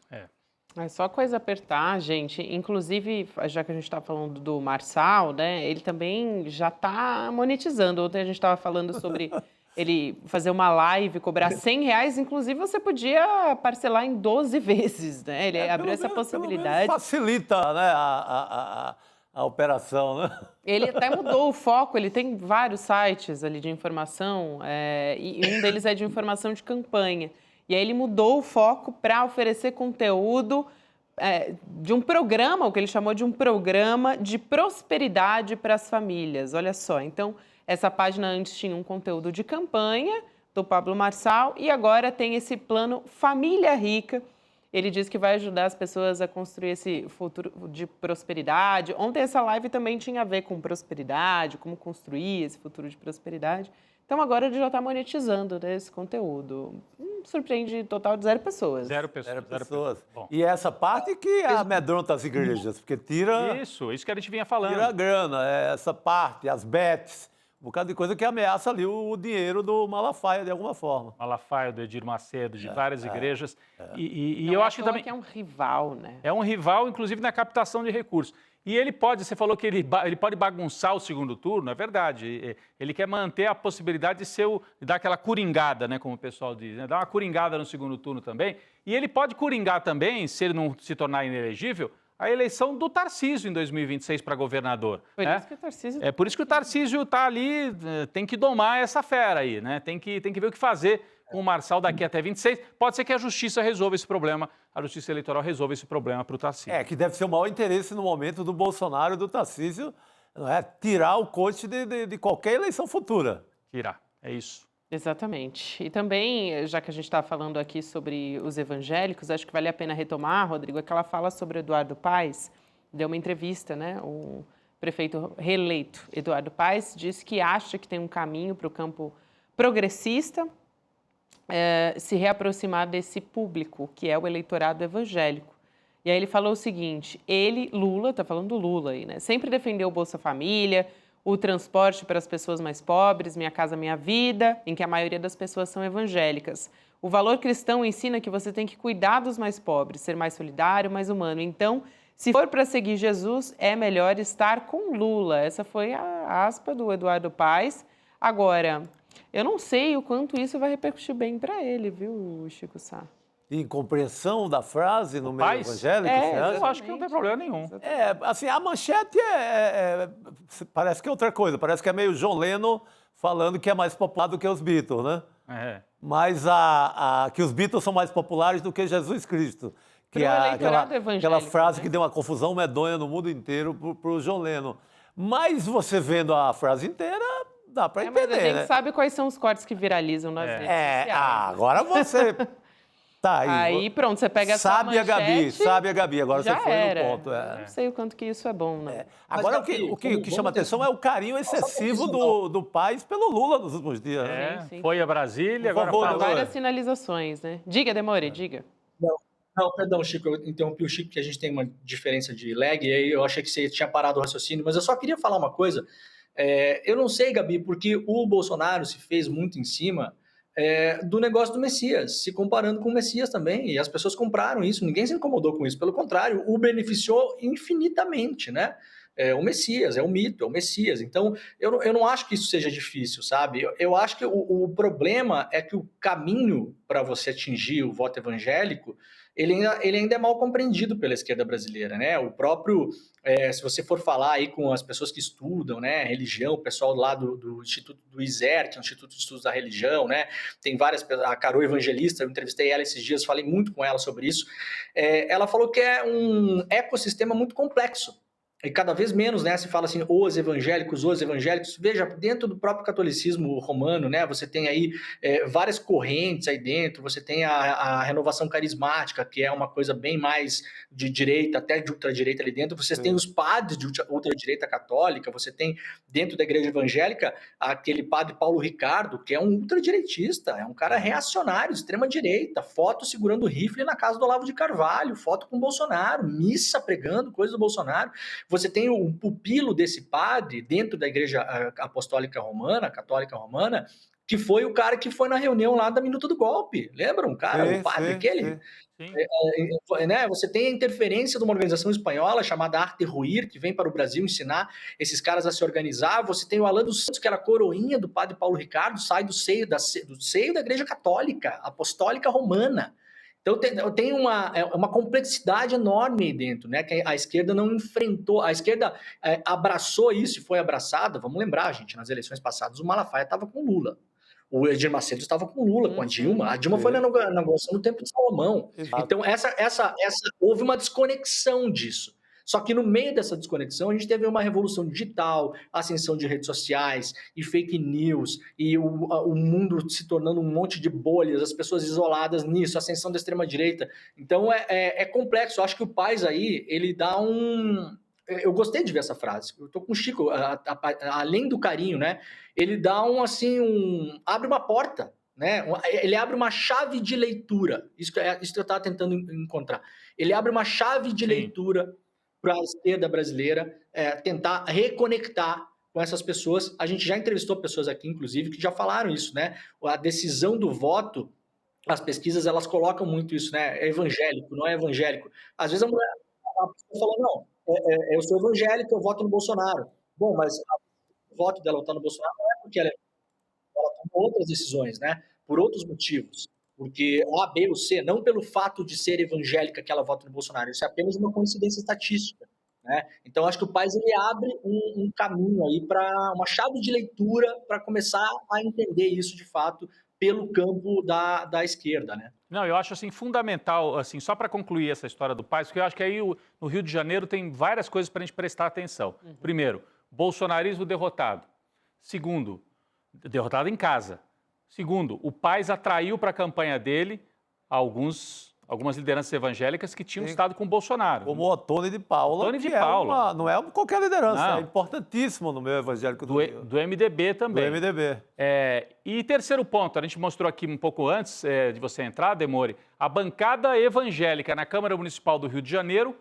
É só coisa apertar, gente. Inclusive, já que a gente está falando do Marçal, né? Ele também já está monetizando. Ontem a gente estava falando sobre ele fazer uma live, cobrar R$100. Inclusive, você podia parcelar em 12 vezes, né? Ele abriu essa possibilidade. Facilita, né, a operação, né? Ele até mudou o foco, ele tem vários sites ali de informação, e um deles é de informação de campanha. E aí ele mudou o foco para oferecer conteúdo de um programa, o que ele chamou de um programa de prosperidade para as famílias. Olha só, então essa página antes tinha um conteúdo de campanha do Pablo Marçal e agora tem esse plano Família Rica. Ele diz que vai ajudar as pessoas a construir esse futuro de prosperidade. Ontem essa live também tinha a ver com prosperidade, como construir esse futuro de prosperidade. Então agora ele já está monetizando, né, esse conteúdo. Surpreende total de 0 pessoas. Zero pessoas. Bom. E essa parte que amedronta as igrejas, porque tira... Isso que a gente vinha falando. Tira a grana, essa parte, as bets, um bocado de coisa que ameaça ali o dinheiro do Malafaia, de alguma forma. Malafaia, do Edir Macedo, de várias igrejas. E Não eu é acho que também... que é um rival, né? É um rival, inclusive, na captação de recursos. E ele pode, você falou que ele pode bagunçar o segundo turno, é verdade. Ele quer manter a possibilidade de dar aquela coringada, né, como o pessoal diz, né? Dar uma coringada no segundo turno também. E ele pode coringar também, se ele não se tornar inelegível, a eleição do Tarcísio em 2026 para governador. Por isso que o Tarcísio... É por isso que o Tarcísio está ali, tem que domar essa fera aí, né? Tem que ver o que fazer com o Marçal daqui até 26. Pode ser que a Justiça resolva esse problema, a Justiça Eleitoral resolva esse problema para o Tarcísio. Que deve ser o maior interesse no momento do Bolsonaro e do Tarcísio, não é? Tirar o coach de qualquer eleição futura. Tirar, é isso. Exatamente. E também, já que a gente está falando aqui sobre os evangélicos, acho que vale a pena retomar, Rodrigo, aquela fala sobre Eduardo Paes, deu uma entrevista, né? O prefeito reeleito Eduardo Paes disse que acha que tem um caminho para o campo progressista, se reaproximar desse público, que é o eleitorado evangélico. E aí ele falou o seguinte, Lula, está falando do Lula aí, né? Sempre defendeu o Bolsa Família, o transporte para as pessoas mais pobres, Minha Casa Minha Vida, em que a maioria das pessoas são evangélicas. O valor cristão ensina que você tem que cuidar dos mais pobres, ser mais solidário, mais humano. Então, se for para seguir Jesus, é melhor estar com Lula. Essa foi a aspa do Eduardo Paes. Agora, eu não sei o quanto isso vai repercutir bem para ele, viu, Chico Sá? Incompreensão da frase no meio evangélico? Eu acho que não tem problema nenhum. Assim, a manchete parece que é outra coisa, parece que é meio John Lennon falando que é mais popular do que os Beatles, né? Mas que os Beatles são mais populares do que Jesus Cristo. Que aquela frase, né, que deu uma confusão medonha no mundo inteiro para o John Lennon. Mas você vendo a frase inteira, dá para entender, mas a gente né? sabe quais são os cortes que viralizam nas redes sociais. Agora você... Tá aí pronto, você pega essa manchete... Sabe a Gabi, agora você foi no ponto. Não sei o quanto que isso é bom, não. Agora, o que chama atenção é o carinho excessivo do Paes pelo Lula nos últimos dias. Sim. Foi a Brasília, agora fala. Várias sinalizações, né? Diga, Demore, diga. Não, perdão, Chico, eu interrompi o Chico, que a gente tem uma diferença de lag, e aí eu achei que você tinha parado o raciocínio, mas eu só queria falar uma coisa. Eu não sei, Gabi, porque o Bolsonaro se fez muito em cima do negócio do Messias, se comparando com o Messias também, e as pessoas compraram isso, ninguém se incomodou com isso, pelo contrário, o beneficiou infinitamente, né? o Messias, é o mito, é o Messias. Então, eu não acho que isso seja difícil, sabe? Eu acho que o problema é que o caminho para você atingir o voto evangélico, ele ainda é mal compreendido pela esquerda brasileira, né? O próprio, se você for falar aí com as pessoas que estudam, né, religião, o pessoal lá do Instituto do ISER, que é o Instituto de Estudos da Religião, né? Tem várias, a Carol Evangelista, eu entrevistei ela esses dias, falei muito com ela sobre isso. Ela falou que é um ecossistema muito complexo. E cada vez menos, né, se fala assim, os evangélicos. Veja, dentro do próprio catolicismo romano, né, você tem aí várias correntes aí dentro, você tem a renovação carismática, que é uma coisa bem mais de direita, até de ultradireita ali dentro, você tem os padres de ultradireita católica, você tem dentro da igreja evangélica aquele padre Paulo Ricardo, que é um ultradireitista, é um cara reacionário, extrema-direita, foto segurando rifle na casa do Olavo de Carvalho, foto com Bolsonaro, missa pregando coisa do Bolsonaro. Você tem um pupilo desse padre dentro da igreja apostólica romana, católica romana, que foi o cara que foi na reunião lá da Minuta do Golpe. Lembram, cara? O padre aquele? Sim. Né? Você tem a interferência de uma organização espanhola chamada Arte Ruir, que vem para o Brasil ensinar esses caras a se organizar. Você tem o Alan dos Santos, que era a coroinha do padre Paulo Ricardo, sai do seio da igreja católica, apostólica romana. Então tem uma complexidade enorme aí dentro, né? Que a esquerda não enfrentou, a esquerda abraçou isso e foi abraçada. Vamos lembrar, gente, nas eleições passadas o Malafaia estava com Lula, o Edir Macedo estava com Lula, com a Dilma foi na negociação no tempo de Salomão. Exato. Então houve uma desconexão disso. Só que no meio dessa desconexão, a gente teve uma revolução digital, ascensão de redes sociais e fake news, e o mundo se tornando um monte de bolhas, as pessoas isoladas nisso, ascensão da extrema-direita. Então é complexo. Eu acho que o Paes aí, ele dá um... Eu gostei de ver essa frase. Eu tô com o Chico, além do carinho, né? Ele dá abre uma porta, né? Ele abre uma chave de leitura. Isso que eu estava tentando encontrar. Ele abre uma chave de leitura para a esquerda brasileira, tentar reconectar com essas pessoas. A gente já entrevistou pessoas aqui, inclusive, que já falaram isso, né? A decisão do voto, as pesquisas, elas colocam muito isso, né? É evangélico, não é evangélico. Às vezes a pessoa fala, não, eu sou evangélico, eu voto no Bolsonaro. Bom, mas o voto dela votar no Bolsonaro não é porque ela tomou outras decisões, né? Por outros motivos. Porque A, B ou C, não pelo fato de ser evangélica que ela vota no Bolsonaro, isso é apenas uma coincidência estatística, né? Então, acho que o Paes ele abre um caminho aí para uma chave de leitura para começar a entender isso de fato pelo campo da esquerda, né? Não, eu acho assim fundamental, assim, só para concluir essa história do Paes, porque eu acho que aí no Rio de Janeiro tem várias coisas para a gente prestar atenção. Primeiro, bolsonarismo derrotado. Segundo, derrotado em casa. Segundo, o Paes atraiu para a campanha dele algumas lideranças evangélicas que tinham estado com o Bolsonaro. Como o Otônio de Paula. Otônio de Paula. Não é qualquer liderança, não. É importantíssimo no meio evangélico do Rio. Do MDB também. Do MDB. E terceiro ponto, a gente mostrou aqui um pouco antes de você entrar, Demore, a bancada evangélica na Câmara Municipal do Rio de Janeiro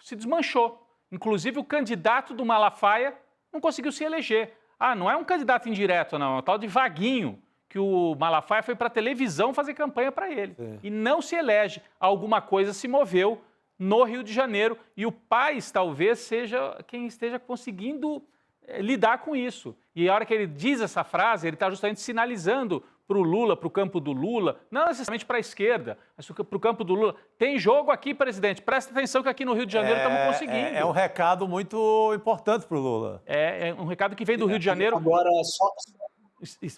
se desmanchou. Inclusive o candidato do Malafaia não conseguiu se eleger. Não é um candidato indireto, não, é um tal de Vaguinho, que o Malafaia foi para a televisão fazer campanha para ele. E não se elege. Alguma coisa se moveu no Rio de Janeiro e o Paes talvez seja quem esteja conseguindo lidar com isso. E a hora que ele diz essa frase, ele está justamente sinalizando para o Lula, para o campo do Lula, não necessariamente para a esquerda, mas para o campo do Lula. Tem jogo aqui, presidente, presta atenção que aqui no Rio de Janeiro estamos conseguindo. É um recado muito importante para o Lula. É um recado que vem do Rio de Janeiro. Agora,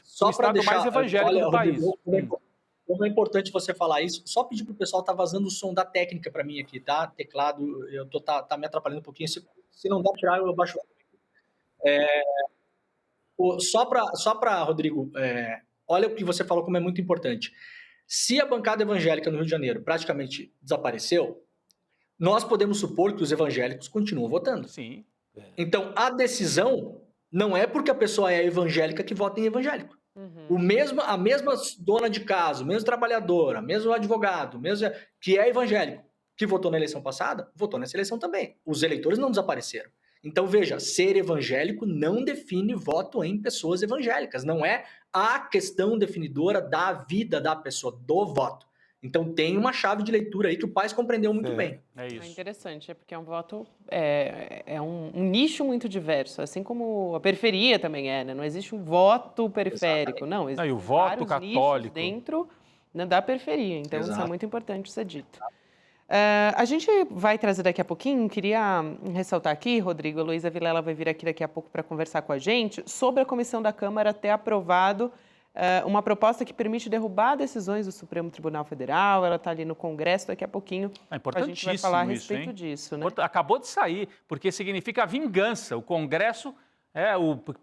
só para deixar mais evangélico do país. Como é importante você falar isso, só pedir para o pessoal, tá vazando o som da técnica para mim aqui, tá? Teclado, tá me atrapalhando um pouquinho, se não dá para tirar, eu baixo. Só para Rodrigo, olha o que você falou como é muito importante. Se a bancada evangélica no Rio de Janeiro praticamente desapareceu, nós podemos supor que os evangélicos continuam votando. Sim. Então, a decisão não é porque a pessoa é evangélica que vota em evangélico. A mesma dona de casa, o mesmo trabalhador, o mesmo advogado, que é evangélico, que votou na eleição passada, votou nessa eleição também. Os eleitores não desapareceram. Então, veja, ser evangélico não define voto em pessoas evangélicas. Não é a questão definidora da vida da pessoa, do voto. Então tem uma chave de leitura aí que o Paes compreendeu muito bem. É É isso. interessante, porque é um voto, é um nicho muito diverso, assim como a periferia também é, né? Não existe um voto periférico, não. Não, e o Existem voto vários católico. nichos dentro, né, da periferia, então isso é Exato. muito importante ser dito. A gente vai trazer daqui a pouquinho, queria ressaltar aqui, Rodrigo, a Heloísa Vilela vai vir aqui daqui a pouco para conversar com a gente sobre a comissão da Câmara ter aprovado uma proposta que permite derrubar decisões do Supremo Tribunal Federal. Ela está ali no Congresso, daqui a pouquinho É a importantíssimo gente vai falar a isso, respeito hein? disso, né? Acabou de sair, porque significa a vingança. O Congresso,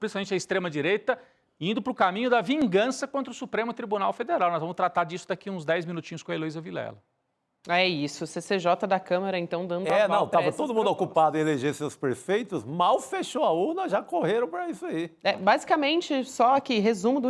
principalmente a extrema-direita, indo para o caminho da vingança contra o Supremo Tribunal Federal. Nós vamos tratar disso daqui uns 10 minutinhos com a Heloísa Vilela. É isso, o CCJ da Câmara, então, dando aval Não, pra estava essas todo mundo propostas. ocupado em eleger seus prefeitos, mal fechou a urna, já correram para isso aí. Basicamente, só aqui, resumo,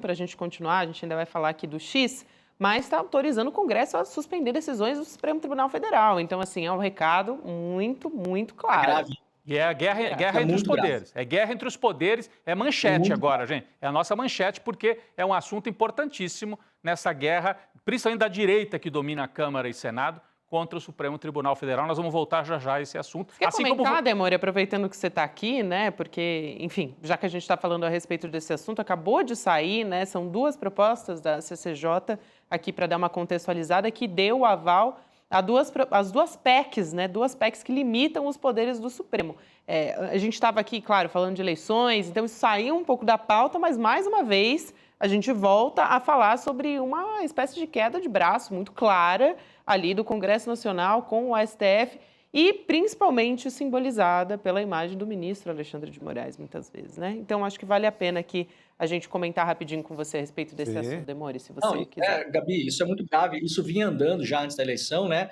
para a gente continuar, a gente ainda vai falar aqui do X, mas está autorizando o Congresso a suspender decisões do Supremo Tribunal Federal. Então, assim, é um recado muito, muito claro. Grave. E é a guerra entre os muito grave. poderes. É guerra entre os poderes, é manchete Muito agora, gente. É a nossa manchete, porque é um assunto importantíssimo nessa guerra, principalmente da direita que domina a Câmara e Senado, contra o Supremo Tribunal Federal. Nós vamos voltar já já a esse assunto. Quer comentar, Demore, aproveitando que você está aqui, né? Porque, enfim, já que a gente está falando a respeito desse assunto, acabou de sair, né? São duas propostas da CCJ aqui para dar uma contextualizada que deu o aval as duas PECs, né? Duas PECs que limitam os poderes do Supremo. A gente estava aqui, claro, falando de eleições, então isso saiu um pouco da pauta, mas mais uma vez a gente volta a falar sobre uma espécie de queda de braço muito clara ali do Congresso Nacional com o STF e principalmente simbolizada pela imagem do ministro Alexandre de Moraes, muitas vezes, né? Então, acho que vale a pena aqui a gente comentar rapidinho com você a respeito desse assunto, Demore, se você quiser. Gabi, isso é muito grave. Isso vinha andando já antes da eleição, né?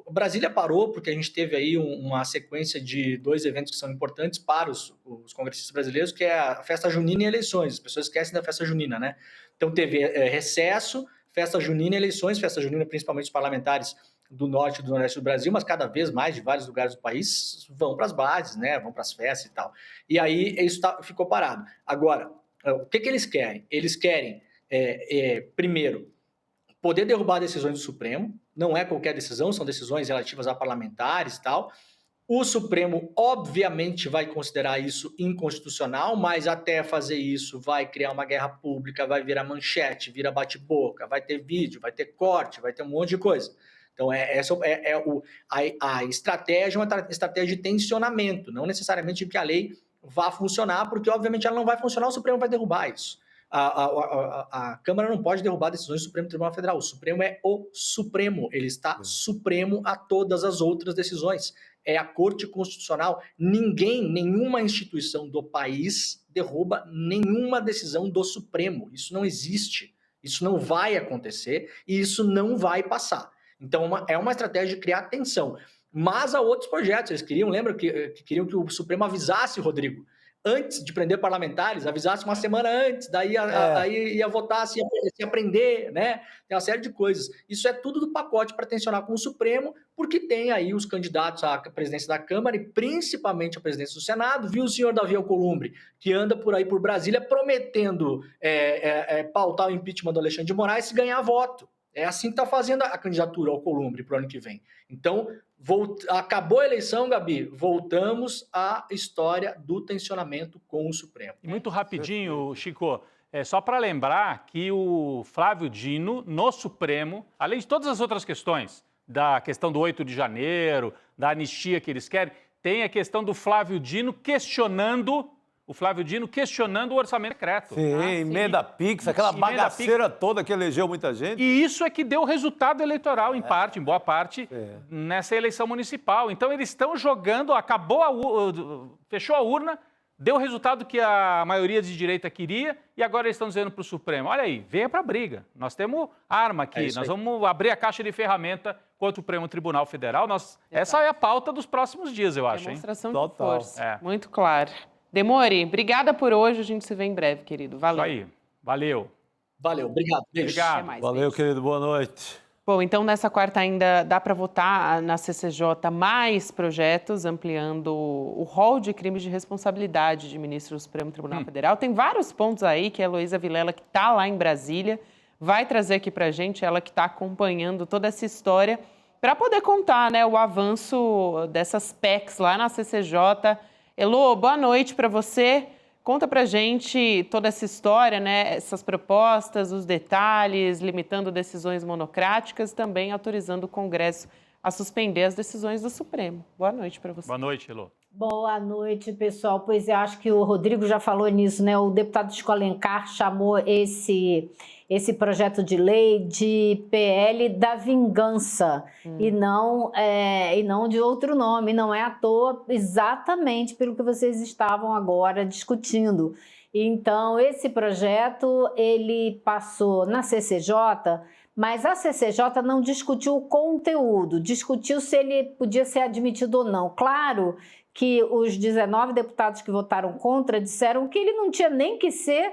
O Brasília parou porque a gente teve aí uma sequência de 2 eventos que são importantes para os congressistas brasileiros, que é a festa junina e eleições. As pessoas esquecem da festa junina, né? Então teve recesso, festa junina e eleições, festa junina principalmente os parlamentares do norte e do nordeste do Brasil, mas cada vez mais de vários lugares do país vão para as bases, né? Vão para as festas e tal. E aí isso ficou parado. Agora, o que eles querem? Eles querem, primeiro, poder derrubar decisões do Supremo. Não é qualquer decisão, são decisões relativas a parlamentares e tal. O Supremo, obviamente, vai considerar isso inconstitucional, mas até fazer isso vai criar uma guerra pública, vai virar manchete, vira bate-boca, vai ter vídeo, vai ter corte, vai ter um monte de coisa. Então, a estratégia é uma estratégia de tensionamento, não necessariamente que a lei vá funcionar, porque, obviamente, ela não vai funcionar, o Supremo vai derrubar isso. A Câmara não pode derrubar decisões do Supremo Tribunal Federal. O Supremo é o Supremo, ele está supremo a todas as outras decisões. É a Corte Constitucional. Nenhuma instituição do país derruba nenhuma decisão do Supremo. Isso não existe, isso não vai acontecer e isso não vai passar. Então, é uma estratégia de criar tensão. Mas há outros projetos. Eles lembra que queriam que o Supremo avisasse, Rodrigo, antes de prender parlamentares, avisasse uma semana antes, daí aí ia votar, se ia prender, né? Tem uma série de coisas. Isso é tudo do pacote para tensionar com o Supremo, porque tem aí os candidatos à presidência da Câmara e principalmente à presidência do Senado. Viu o senhor Davi Alcolumbre, que anda por aí por Brasília prometendo pautar o impeachment do Alexandre de Moraes e ganhar voto. É assim que está fazendo a candidatura ao Alcolumbre para o ano que vem. Então, acabou a eleição, Gabi, voltamos à história do tensionamento com o Supremo. E muito rapidinho, Chico, só para lembrar que o Flávio Dino, no Supremo, além de todas as outras questões, da questão do 8 de janeiro, da anistia que eles querem, tem a questão do Flávio Dino questionando o orçamento secreto. Sim, emenda Pix, aquela bagaceira toda que elegeu muita gente. E isso é que deu resultado eleitoral, em boa parte, nessa eleição municipal. Então, eles estão jogando, fechou a urna, deu o resultado que a maioria de direita queria e agora eles estão dizendo para o Supremo, olha aí, venha para a briga. Nós temos arma aqui, nós vamos abrir a caixa de ferramenta contra o Supremo Tribunal Federal. Essa é a pauta dos próximos dias, eu acho. Demonstração de força, muito claro. Demore, obrigada por hoje, a gente se vê em breve, querido. Valeu. Isso aí, valeu. Valeu, obrigado. Beijo. Obrigado. Valeu, querido, boa noite. Bom, então nessa quarta ainda dá para votar na CCJ mais projetos, ampliando o rol de crimes de responsabilidade de ministro do Supremo Tribunal Federal. Tem vários pontos aí que a Heloísa Vilela, que está lá em Brasília, vai trazer aqui para a gente, ela que está acompanhando toda essa história, para poder contar, né, o avanço dessas PECs lá na CCJ. Elô, boa noite para você. Conta para a gente toda essa história, né, essas propostas, os detalhes, limitando decisões monocráticas, também autorizando o Congresso a suspender as decisões do Supremo. Boa noite para você. Boa noite, Elô. Boa noite, pessoal. Pois é, acho que o Rodrigo já falou nisso, né? O deputado Chico Alencar chamou esse projeto de lei de PL da vingança e não de outro nome. Não é à toa, exatamente pelo que vocês estavam agora discutindo. Então, esse projeto, ele passou na CCJ, mas a CCJ não discutiu o conteúdo, discutiu se ele podia ser admitido ou não. Claro que os 19 deputados que votaram contra disseram que ele não tinha nem que ser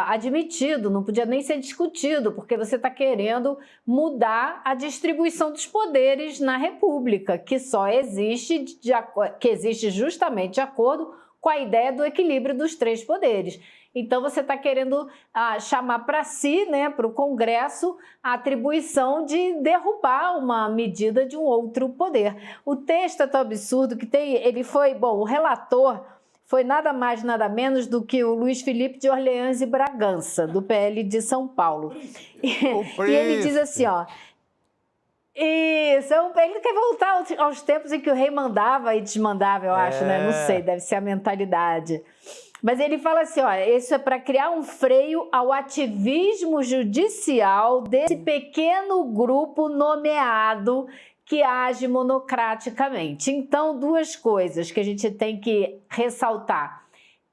admitido, não podia nem ser discutido, porque você está querendo mudar a distribuição dos poderes na República, que só existe, que existe justamente de acordo com a ideia do equilíbrio dos três poderes. Então, você está querendo chamar para si, né, para o Congresso, a atribuição de derrubar uma medida de um outro poder. O texto é tão absurdo que o relator foi nada mais, nada menos do que o Luiz Felipe de Orleans e Bragança, do PL de São Paulo. E ele diz assim, ó... Isso, ele quer voltar aos tempos em que o rei mandava e desmandava, eu acho, né? Não sei, deve ser a mentalidade. Mas ele fala assim, ó, isso é para criar um freio ao ativismo judicial desse pequeno grupo nomeado que age monocraticamente. Então, duas coisas que a gente tem que ressaltar.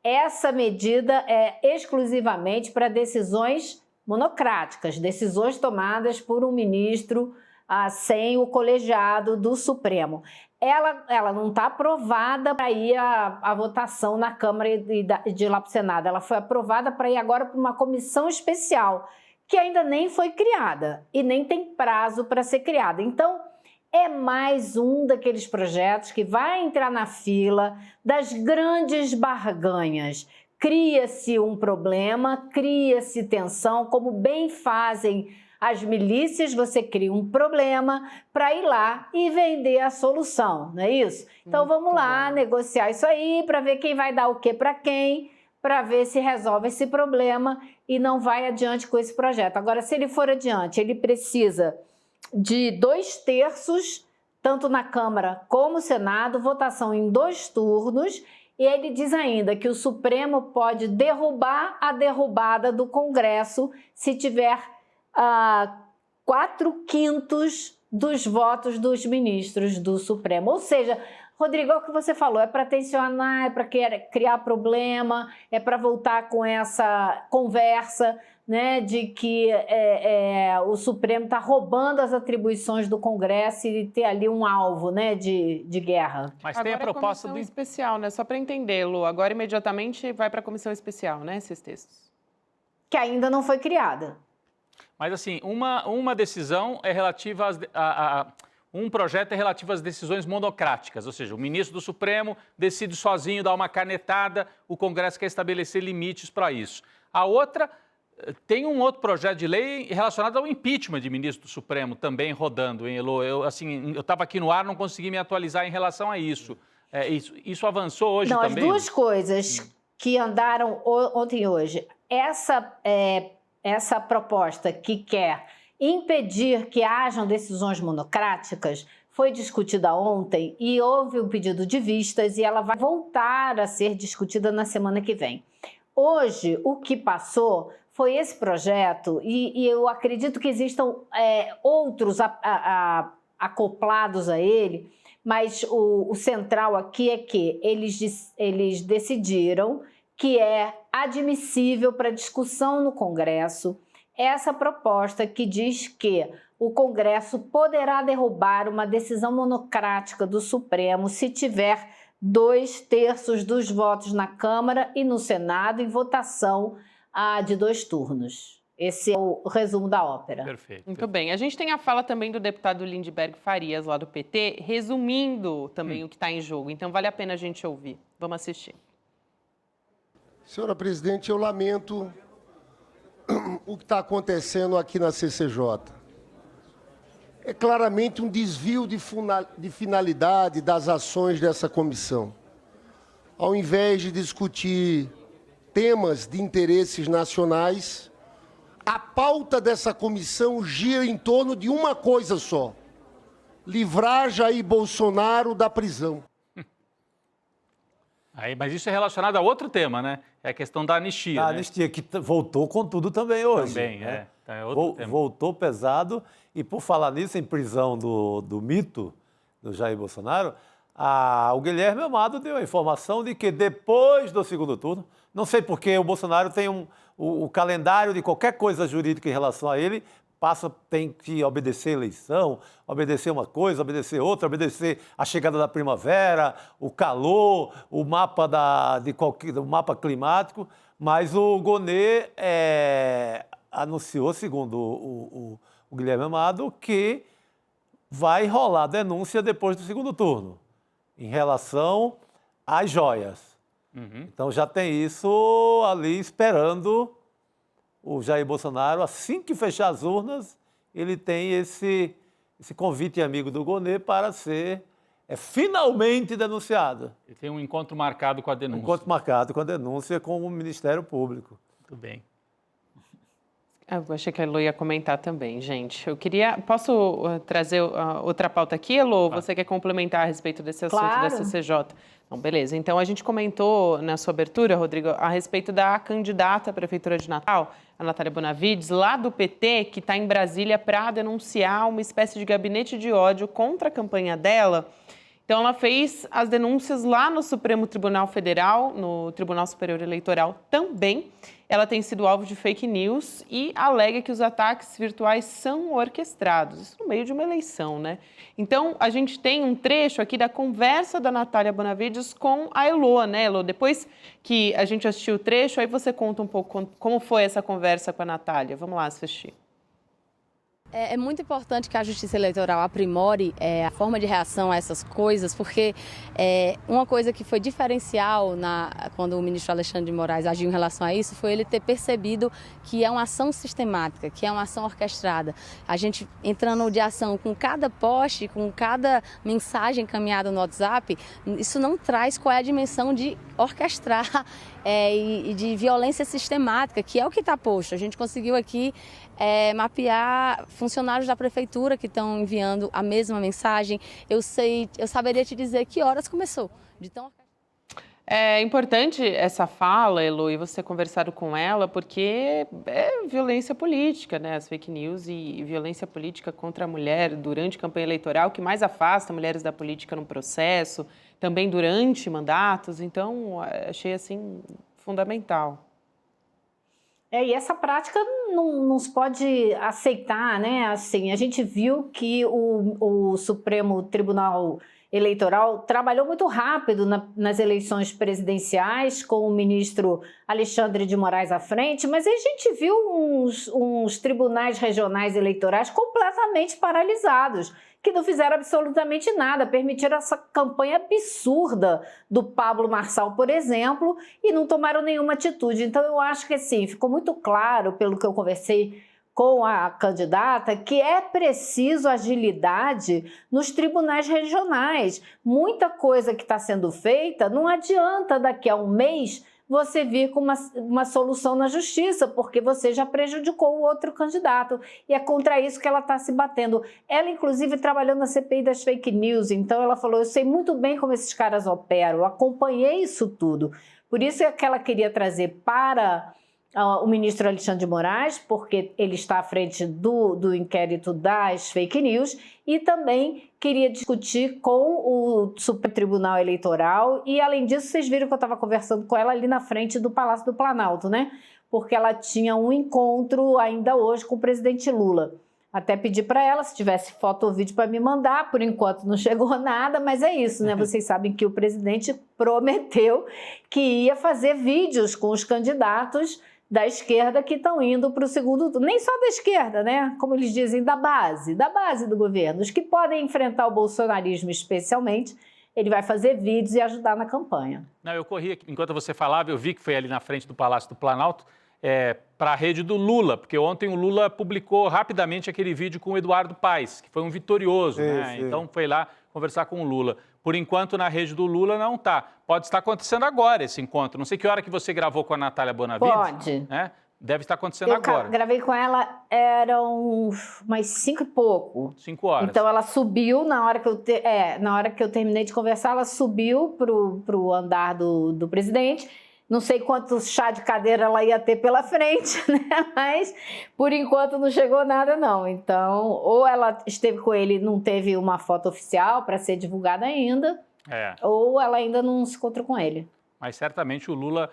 Essa medida é exclusivamente para decisões monocráticas, decisões tomadas por um ministro sem o colegiado do Supremo. Ela não está aprovada para ir à votação na Câmara e de ir lá para o Senado. Ela foi aprovada para ir agora para uma comissão especial, que ainda nem foi criada e nem tem prazo para ser criada. Então, é mais um daqueles projetos que vai entrar na fila das grandes barganhas. Cria-se um problema, cria-se tensão, como bem fazem as milícias, você cria um problema para ir lá e vender a solução, não é isso? Então vamos lá negociar isso aí para ver quem vai dar o que para quem, para ver se resolve esse problema e não vai adiante com esse projeto. Agora, se ele for adiante, ele precisa de 2/3, tanto na Câmara como no Senado, votação em 2 turnos, e ele diz ainda que o Supremo pode derrubar a derrubada do Congresso se tiver 4/5 dos votos dos ministros do Supremo. Ou seja, Rodrigo, é o que você falou, é para tensionar, é para criar problema, é para voltar com essa conversa, né, de que o Supremo está roubando as atribuições do Congresso e ter ali um alvo, né, de guerra. Mas agora tem a proposta do especial, né? Só para entender, Lu, agora imediatamente vai para a comissão especial, né, esses textos? Que ainda não foi criada. Mas, assim, uma decisão é relativa um projeto é relativo às decisões monocráticas, ou seja, o ministro do Supremo decide sozinho, dá uma canetada, o Congresso quer estabelecer limites para isso. A outra tem um outro projeto de lei relacionado ao impeachment de ministro do Supremo também rodando, hein, Elô? Eu estava aqui no ar, não consegui me atualizar em relação a isso. Isso avançou hoje também? Não, as duas coisas que andaram ontem e hoje. Essa proposta que quer impedir que hajam decisões monocráticas foi discutida ontem e houve um pedido de vistas e ela vai voltar a ser discutida na semana que vem. Hoje, o que passou foi esse projeto e eu acredito que existam outros acoplados a ele, mas o central aqui é que eles decidiram que é admissível para discussão no Congresso essa proposta que diz que o Congresso poderá derrubar uma decisão monocrática do Supremo se tiver 2/3 dos votos na Câmara e no Senado em votação de 2 turnos. Esse é o resumo da ópera. Perfeito. Muito bem. A gente tem a fala também do deputado Lindbergh Farias, lá do PT, resumindo também o que está em jogo. Então, vale a pena a gente ouvir. Vamos assistir. Senhora presidente, eu lamento o que está acontecendo aqui na CCJ. É claramente um desvio de finalidade das ações dessa comissão. Ao invés de discutir temas de interesses nacionais, a pauta dessa comissão gira em torno de uma coisa só: livrar Jair Bolsonaro da prisão. Aí, mas isso é relacionado a outro tema, né? É a questão da anistia. A anistia, que voltou com tudo também hoje. Também, né? é outro tema. Voltou pesado. E por falar nisso, em prisão do mito, do Jair Bolsonaro, o Guilherme Amado deu a informação de que depois do segundo turno, não sei porque o Bolsonaro tem o calendário de qualquer coisa jurídica em relação a ele, tem que obedecer a eleição, obedecer uma coisa, obedecer outra, obedecer a chegada da primavera, o calor, o mapa, o mapa climático, mas o Gonê anunciou, segundo o Guilherme Amado, que vai rolar denúncia depois do segundo turno, em relação às joias. Então já tem isso ali esperando o Jair Bolsonaro. Assim que fechar as urnas, ele tem esse convite amigo do Gonê para ser finalmente denunciado. Ele tem um encontro marcado com a denúncia. Um encontro marcado com a denúncia com o Ministério Público. Muito bem. Eu achei que a Elô ia comentar também, gente. Posso trazer outra pauta aqui, Elô? Você quer complementar a respeito desse assunto da CCJ? Não, beleza. Então, a gente comentou na sua abertura, Rodrigo, a respeito da candidata à Prefeitura de Natal, a Natália Bonavides, lá do PT, que está em Brasília para denunciar uma espécie de gabinete de ódio contra a campanha dela. Então, ela fez as denúncias lá no Supremo Tribunal Federal, no Tribunal Superior Eleitoral também. Ela tem sido alvo de fake news e alega que os ataques virtuais são orquestrados. Isso no meio de uma eleição, né? Então, a gente tem um trecho aqui da conversa da Natália Bonavides com a Elô, né, Elô? Depois que a gente assistiu o trecho, aí você conta um pouco como foi essa conversa com a Natália. Vamos lá assistir. É muito importante que a Justiça Eleitoral aprimore a forma de reação a essas coisas, porque uma coisa que foi diferencial quando o ministro Alexandre de Moraes agiu em relação a isso foi ele ter percebido que é uma ação sistemática, que é uma ação orquestrada. A gente entrando de ação com cada post, com cada mensagem encaminhada no WhatsApp, isso não traz qual é a dimensão de orquestrar e de violência sistemática, que é o que está posto. A gente conseguiu aqui mapear funcionários da prefeitura que estão enviando a mesma mensagem. Eu saberia te dizer que horas começou. É importante essa fala, Elô, e você conversado com ela, porque é violência política, né? As fake news e violência política contra a mulher durante a campanha eleitoral, que mais afasta mulheres da política no processo, também durante mandatos. Então, achei, assim, fundamental. E essa prática não se pode aceitar, né? Assim, a gente viu que o Supremo Tribunal Eleitoral trabalhou muito rápido nas eleições presidenciais, com o ministro Alexandre de Moraes à frente, mas a gente viu uns tribunais regionais eleitorais completamente paralisados, que não fizeram absolutamente nada, permitiram essa campanha absurda do Pablo Marçal, por exemplo, e não tomaram nenhuma atitude. Então, eu acho que, assim, ficou muito claro, pelo que eu conversei com a candidata, que é preciso agilidade nos tribunais regionais. Muita coisa que está sendo feita, não adianta daqui a um mês você vir com uma solução na justiça, porque você já prejudicou o outro candidato. E é contra isso que ela está se batendo. Ela, inclusive, trabalhou na CPI das fake news, então ela falou, eu sei muito bem como esses caras operam, eu acompanhei isso tudo. Por isso é que ela queria trazer para o ministro Alexandre de Moraes, porque ele está à frente do inquérito das fake news, e também queria discutir com o Supremo Tribunal Eleitoral, e além disso, vocês viram que eu estava conversando com ela ali na frente do Palácio do Planalto, né? Porque ela tinha um encontro ainda hoje com o presidente Lula. Até pedi para ela, se tivesse foto ou vídeo para me mandar, por enquanto não chegou nada, mas é isso, né? Vocês sabem que o presidente prometeu que ia fazer vídeos com os candidatos da esquerda que estão indo para o segundo turno. Nem só da esquerda, né? Como eles dizem, da base do governo. Os que podem enfrentar o bolsonarismo especialmente, ele vai fazer vídeos e ajudar na campanha. Não, eu corri aqui, enquanto você falava, eu vi que foi ali na frente do Palácio do Planalto. para a rede do Lula, porque ontem o Lula publicou rapidamente aquele vídeo com o Eduardo Paes, que foi um vitorioso, né? Sim. Então foi lá conversar com o Lula. Por enquanto, na rede do Lula não está. Pode estar acontecendo agora esse encontro. Não sei que hora que você gravou com a Natália Bonavides. Pode. Né? Deve estar acontecendo Eu agora. gravei com ela, eram umas 5 e pouco. 5 horas. Então ela subiu, na hora que eu terminei de conversar, ela subiu pro andar do presidente. Não sei quanto chá de cadeira ela ia ter pela frente, né? Mas por enquanto não chegou nada, não. Então, ou ela esteve com ele, não teve uma foto oficial para ser divulgada ainda, ou ela ainda não se encontrou com ele. Mas certamente o Lula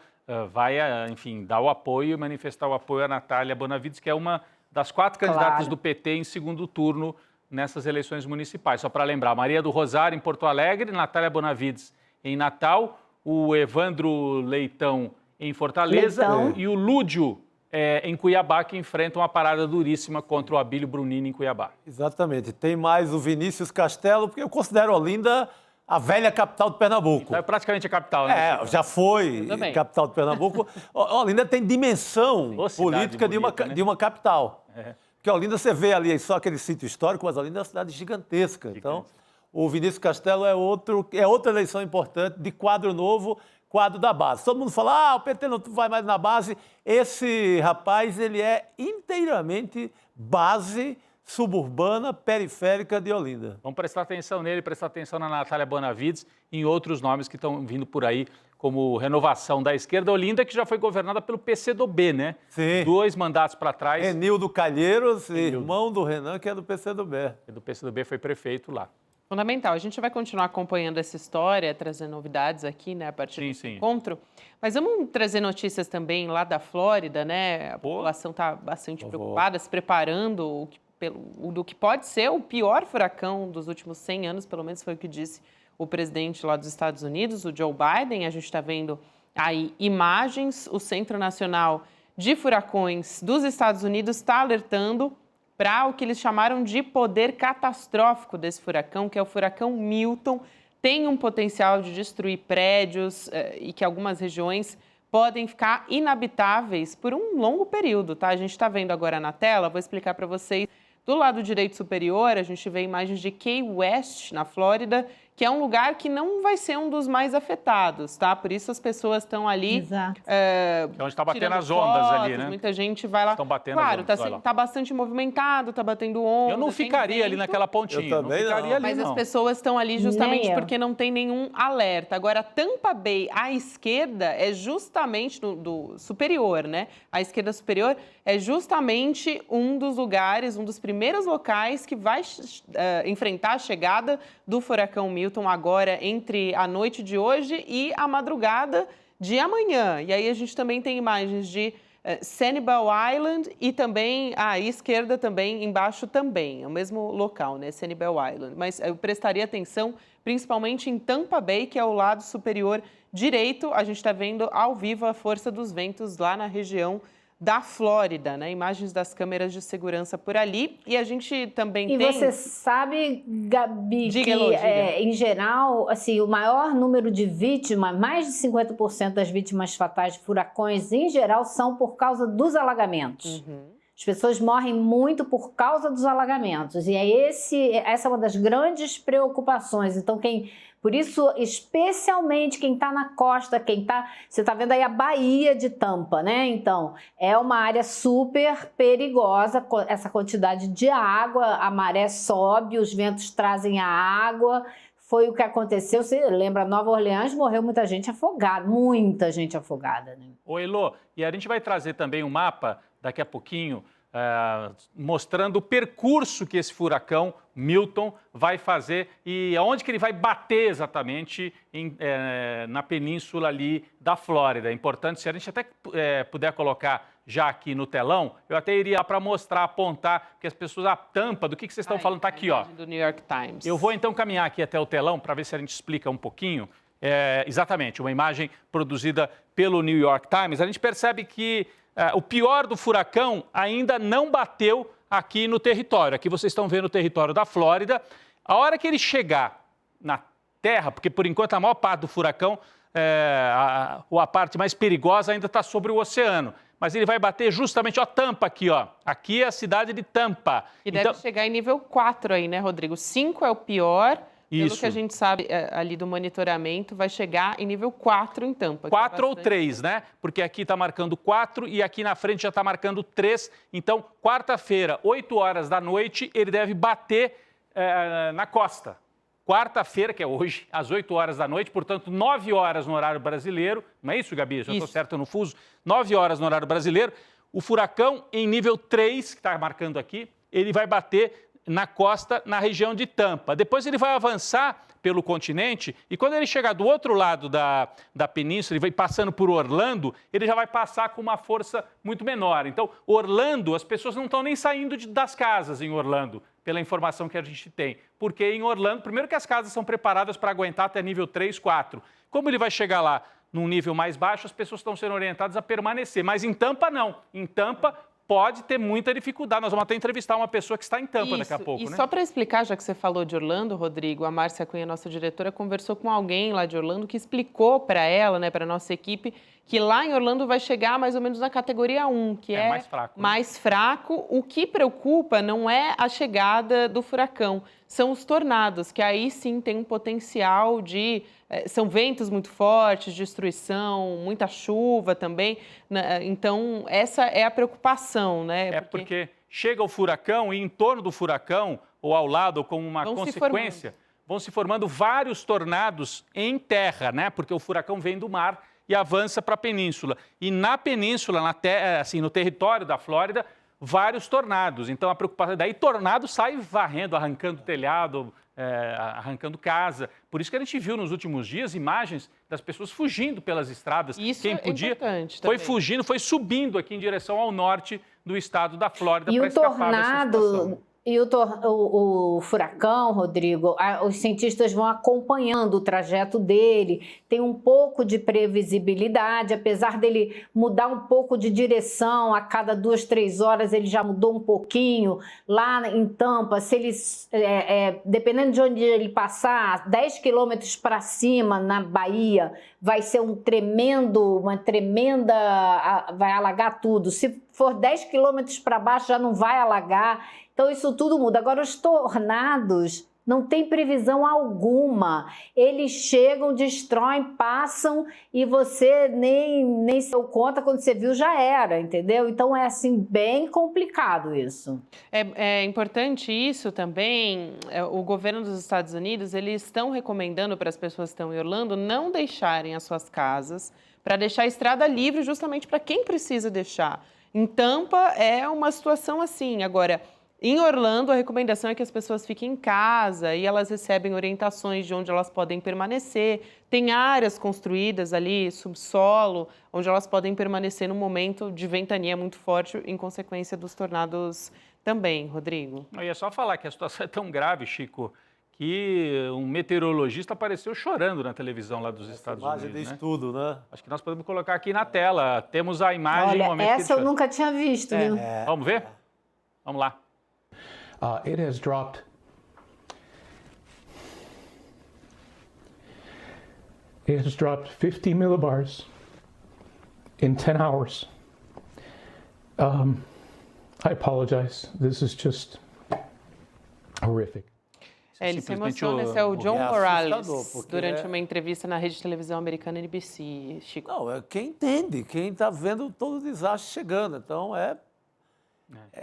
vai, enfim, dar o apoio e manifestar o apoio à Natália Bonavides, que é uma das 4 candidatas do PT em segundo turno nessas eleições municipais. Só para lembrar, Maria do Rosário em Porto Alegre, Natália Bonavides em Natal, o Evandro Leitão em Fortaleza e o Lúdio em Cuiabá, que enfrenta uma parada duríssima contra o Abílio Brunini em Cuiabá. Exatamente. Tem mais o Vinícius Castelo, porque eu considero Olinda a velha capital de Pernambuco. Então é praticamente a capital, né? Já foi capital de Pernambuco. Olinda tem dimensão política bonita, de uma capital. Porque Olinda, você vê ali só aquele sítio histórico, mas Olinda é uma cidade gigantesca. Então, o Vinícius Castelo é outra eleição importante de quadro novo, quadro da base. Todo mundo fala, o PT não vai mais na base. Esse rapaz, ele é inteiramente base suburbana, periférica de Olinda. Vamos prestar atenção nele, prestar atenção na Natália Bonavides e em outros nomes que estão vindo por aí, como Renovação da Esquerda. Olinda, que já foi governada pelo PCdoB, né? Sim. 2 mandatos para trás. Renildo Calheiros, irmão do Renan, que é do PCdoB. Do PCdoB, foi prefeito lá. Fundamental. A gente vai continuar acompanhando essa história, trazendo novidades aqui, né, a partir desse encontro. Mas vamos trazer notícias também lá da Flórida, né? A população está bastante preocupada, se preparando do que pode ser o pior furacão dos últimos 100 anos, pelo menos foi o que disse o presidente lá dos Estados Unidos, o Joe Biden. A gente está vendo aí imagens. O Centro Nacional de Furacões dos Estados Unidos está alertando para o que eles chamaram de poder catastrófico desse furacão, que é o furacão Milton. Tem um potencial de destruir prédios e que algumas regiões podem ficar inabitáveis por um longo período, tá? A gente está vendo agora na tela, vou explicar para vocês. Do lado direito superior, a gente vê imagens de Key West, na Flórida, que é um lugar que não vai ser um dos mais afetados, tá? Por isso as pessoas estão ali... Exato. Onde está batendo as ondas ali, né? Muita gente vai lá. Estão batendo claro, as ondas, tá bastante movimentado, tá batendo onda. Eu não ficaria ali naquela pontinha. Eu também não ficaria ali, mas não. as pessoas estão ali justamente Nem eu. porque não tem nenhum alerta. Agora, Tampa Bay, à esquerda, é justamente do superior, né? A esquerda superior é justamente um dos lugares, um dos primeiros locais que vai enfrentar a chegada do furacão Milton agora entre a noite de hoje e a madrugada de amanhã. E aí a gente também tem imagens de Sanibel Island e também à esquerda também, embaixo também, é o mesmo local, né, Sanibel Island. Mas eu prestaria atenção principalmente em Tampa Bay, que é o lado superior direito. A gente está vendo ao vivo a força dos ventos lá na região da Flórida, né? Imagens das câmeras de segurança por ali. E a gente também tem... E você sabe, Gabi, Diga, que Elô, diga. em geral, assim, o maior número de vítimas, mais de 50% das vítimas fatais de furacões, em geral, são por causa dos alagamentos. As pessoas morrem muito por causa dos alagamentos. E essa é uma das grandes preocupações. Então, por isso, especialmente quem está na costa, você está vendo aí a Baía de Tampa, né? Então, é uma área super perigosa, essa quantidade de água, a maré sobe, os ventos trazem a água. Foi o que aconteceu, você lembra, Nova Orleans morreu muita gente afogada, né? Ô, Elô, e a gente vai trazer também um mapa daqui a pouquinho, mostrando o percurso que esse furacão Milton vai fazer e aonde que ele vai bater exatamente na península ali da Flórida. É importante, se a gente até puder colocar já aqui no telão, eu até iria para mostrar, apontar, que as pessoas, a tampa do que vocês estão falando, está aqui, ó. Do New York Times. Eu vou então caminhar aqui até o telão para ver se a gente explica um pouquinho. Exatamente, uma imagem produzida pelo New York Times. A gente percebe que o pior do furacão ainda não bateu aqui no território. Aqui vocês estão vendo o território da Flórida. A hora que ele chegar na terra, porque por enquanto a maior parte do furacão, a parte mais perigosa ainda está sobre o oceano. mas ele vai bater justamente, ó, Tampa aqui, ó. Aqui é a cidade de Tampa. E deve chegar em nível 4 aí, né, Rodrigo? 5 é o pior. Pelo Isso. que a gente sabe ali do monitoramento, vai chegar em nível 4 em Tampa. 4 ou 3, né? Porque aqui está marcando 4 e aqui na frente já está marcando 3. Então, quarta-feira, 8 horas da noite, ele deve bater na costa. Quarta-feira, que é hoje, às 8 horas da noite, portanto, 9 horas no horário brasileiro. Não é isso, Gabi? Já estou certo no fuso? 9 horas no horário brasileiro. O furacão em nível 3, que está marcando aqui, ele vai bater na costa, na região de Tampa. Depois ele vai avançar pelo continente e quando ele chegar do outro lado da península, ele vai passando por Orlando, ele já vai passar com uma força muito menor. Então, Orlando, as pessoas não estão nem saindo das casas em Orlando, pela informação que a gente tem. Porque em Orlando, primeiro que as casas são preparadas para aguentar até nível 3, 4. Como ele vai chegar lá num nível mais baixo, as pessoas estão sendo orientadas a permanecer. Mas em Tampa, não. Em Tampa, pode ter muita dificuldade. Nós vamos até entrevistar uma pessoa que está em Tampa daqui a pouco, e né? Só para explicar, já que você falou de Orlando, Rodrigo, a Márcia Cunha, nossa diretora, conversou com alguém lá de Orlando que explicou para ela, né, para a nossa equipe, que lá em Orlando vai chegar mais ou menos na categoria 1, que é mais fraco. Mais fraco. O que preocupa não é a chegada do furacão, são os tornados, que aí sim tem um potencial de... São ventos muito fortes, destruição, muita chuva também. Então, essa é a preocupação, né? Porque chega o furacão e em torno do furacão, ou ao lado, ou como uma consequência, vão se formando vários tornados em terra, né? Porque o furacão vem do mar e avança para a península. E na península, assim, no território da Flórida, vários tornados. Então, a preocupação... Daí, tornado sai varrendo, arrancando telhado, arrancando casa. Por isso que a gente viu nos últimos dias imagens das pessoas fugindo pelas estradas. Isso Quem podia, importante foi também. fugindo, foi subindo aqui em direção ao norte do estado da Flórida E para o escapar dessa situação. tornado... E o furacão, Rodrigo, os cientistas vão acompanhando o trajeto dele, tem um pouco de previsibilidade, apesar dele mudar um pouco de direção, a cada 2, 3 horas ele já mudou um pouquinho. Lá em Tampa, se ele, dependendo de onde ele passar, 10 quilômetros para cima, na Bahia, vai ser uma tremenda, vai alagar tudo. Se for 10 quilômetros para baixo, já não vai alagar. Então, isso tudo muda. Agora, os tornados não tem previsão alguma. Eles chegam, destroem, passam e você nem se deu conta, quando você viu já era, entendeu? Então, é assim, bem complicado isso. É importante isso também. O governo dos Estados Unidos, eles estão recomendando para as pessoas que estão em Orlando não deixarem as suas casas, para deixar a estrada livre justamente para quem precisa deixar. Em Tampa, é uma situação assim. Agora... Em Orlando, a recomendação é que as pessoas fiquem em casa e elas recebem orientações de onde elas podem permanecer. Tem áreas construídas ali, subsolo, onde elas podem permanecer no momento de ventania muito forte em consequência dos tornados também, Rodrigo. Eu ia só falar que a situação é tão grave, Chico, que um meteorologista apareceu chorando na televisão lá dos Estados Unidos. Imagem de estudo, né? Acho que nós podemos colocar aqui na tela. Temos a imagem... Olha, essa eu nunca tinha visto, viu? Vamos ver? Vamos lá. It has dropped It has dropped 50 millibars in 10 hours. I apologize. This is just horrific. Ele se emociona, esse é o John Morales, durante uma entrevista na rede de televisão americana NBC, Chico. Não, é quem entende, quem está vendo todo o desastre chegando. Então, é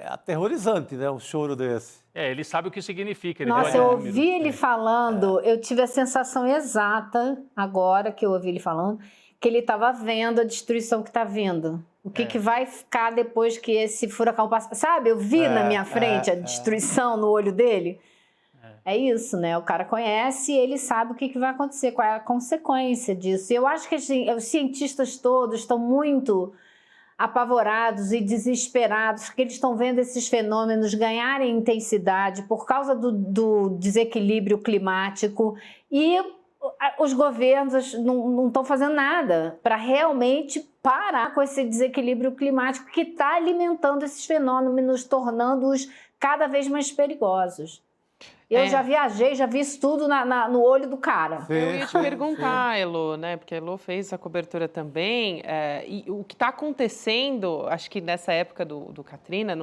aterrorizante, né, um choro desse. Ele sabe o que significa. Nossa, eu ouvi ele falando, eu tive a sensação exata, agora que eu ouvi ele falando, que ele estava vendo a destruição que está vindo. O que vai ficar depois que esse furacão passar. Sabe, eu vi na minha frente a destruição no olho dele. É isso, né? O cara conhece e ele sabe o que vai acontecer, qual é a consequência disso. E eu acho que os cientistas todos estão muito apavorados e desesperados, porque eles estão vendo esses fenômenos ganharem intensidade por causa do desequilíbrio climático e os governos não estão fazendo nada para realmente parar com esse desequilíbrio climático que está alimentando esses fenômenos, tornando-os cada vez mais perigosos. Eu já viajei, já vi isso tudo no olho do cara. Eu ia te perguntar, Elô, né? Porque a Elô fez essa cobertura também. E o que está acontecendo, acho que nessa época do Katrina,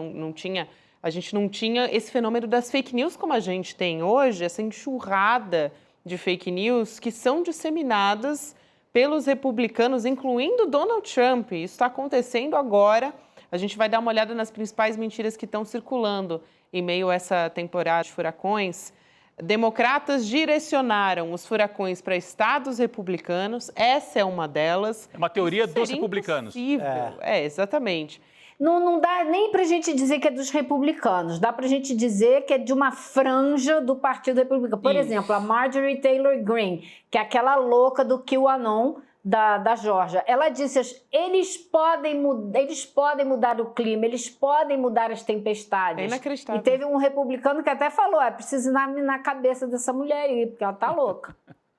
a gente não tinha esse fenômeno das fake news como a gente tem hoje, essa enxurrada de fake news que são disseminadas pelos republicanos, incluindo Donald Trump. Isso está acontecendo agora. A gente vai dar uma olhada nas principais mentiras que estão circulando em meio a essa temporada de furacões. Democratas direcionaram os furacões para estados republicanos. Essa é uma delas. É uma teoria dos republicanos. Exatamente. Não dá nem para a gente dizer que é dos republicanos, dá para a gente dizer que é de uma franja do Partido Republicano. Por exemplo, a Marjorie Taylor Greene, que é aquela louca do QAnon da Geórgia, ela disse: eles podem mudar o clima, eles podem mudar as tempestades. É inacreditável. E teve um republicano que até falou: precisa ir na cabeça dessa mulher aí, porque ela tá louca.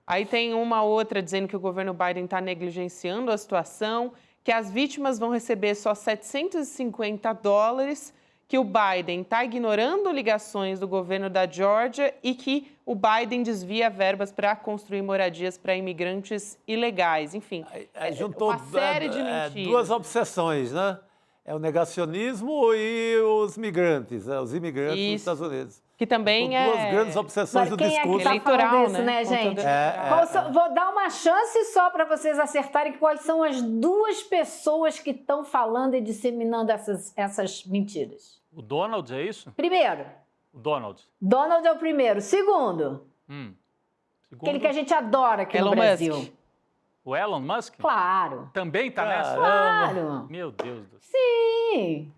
Aí tem uma outra dizendo que o governo Biden está negligenciando a situação, que as vítimas vão receber só $750, que o Biden está ignorando ligações do governo da Geórgia e que o Biden desvia verbas para construir moradias para imigrantes ilegais. Enfim, juntou uma série de mentiras. Duas obsessões, né? É o negacionismo e os migrantes, os imigrantes nos Estados Unidos. Que também duas grandes obsessões do discurso. Quem é que tá eleitoral, isso, né, gente? Vou dar uma chance só para vocês acertarem quais são as duas pessoas que estão falando e disseminando essas mentiras. O Donald, é isso? Primeiro. O Donald. Donald é o primeiro. Segundo. Aquele que a gente adora aqui no Brasil. Musk. O Elon Musk? Claro. Também está nessa? Claro. Meu Deus do céu. Sim.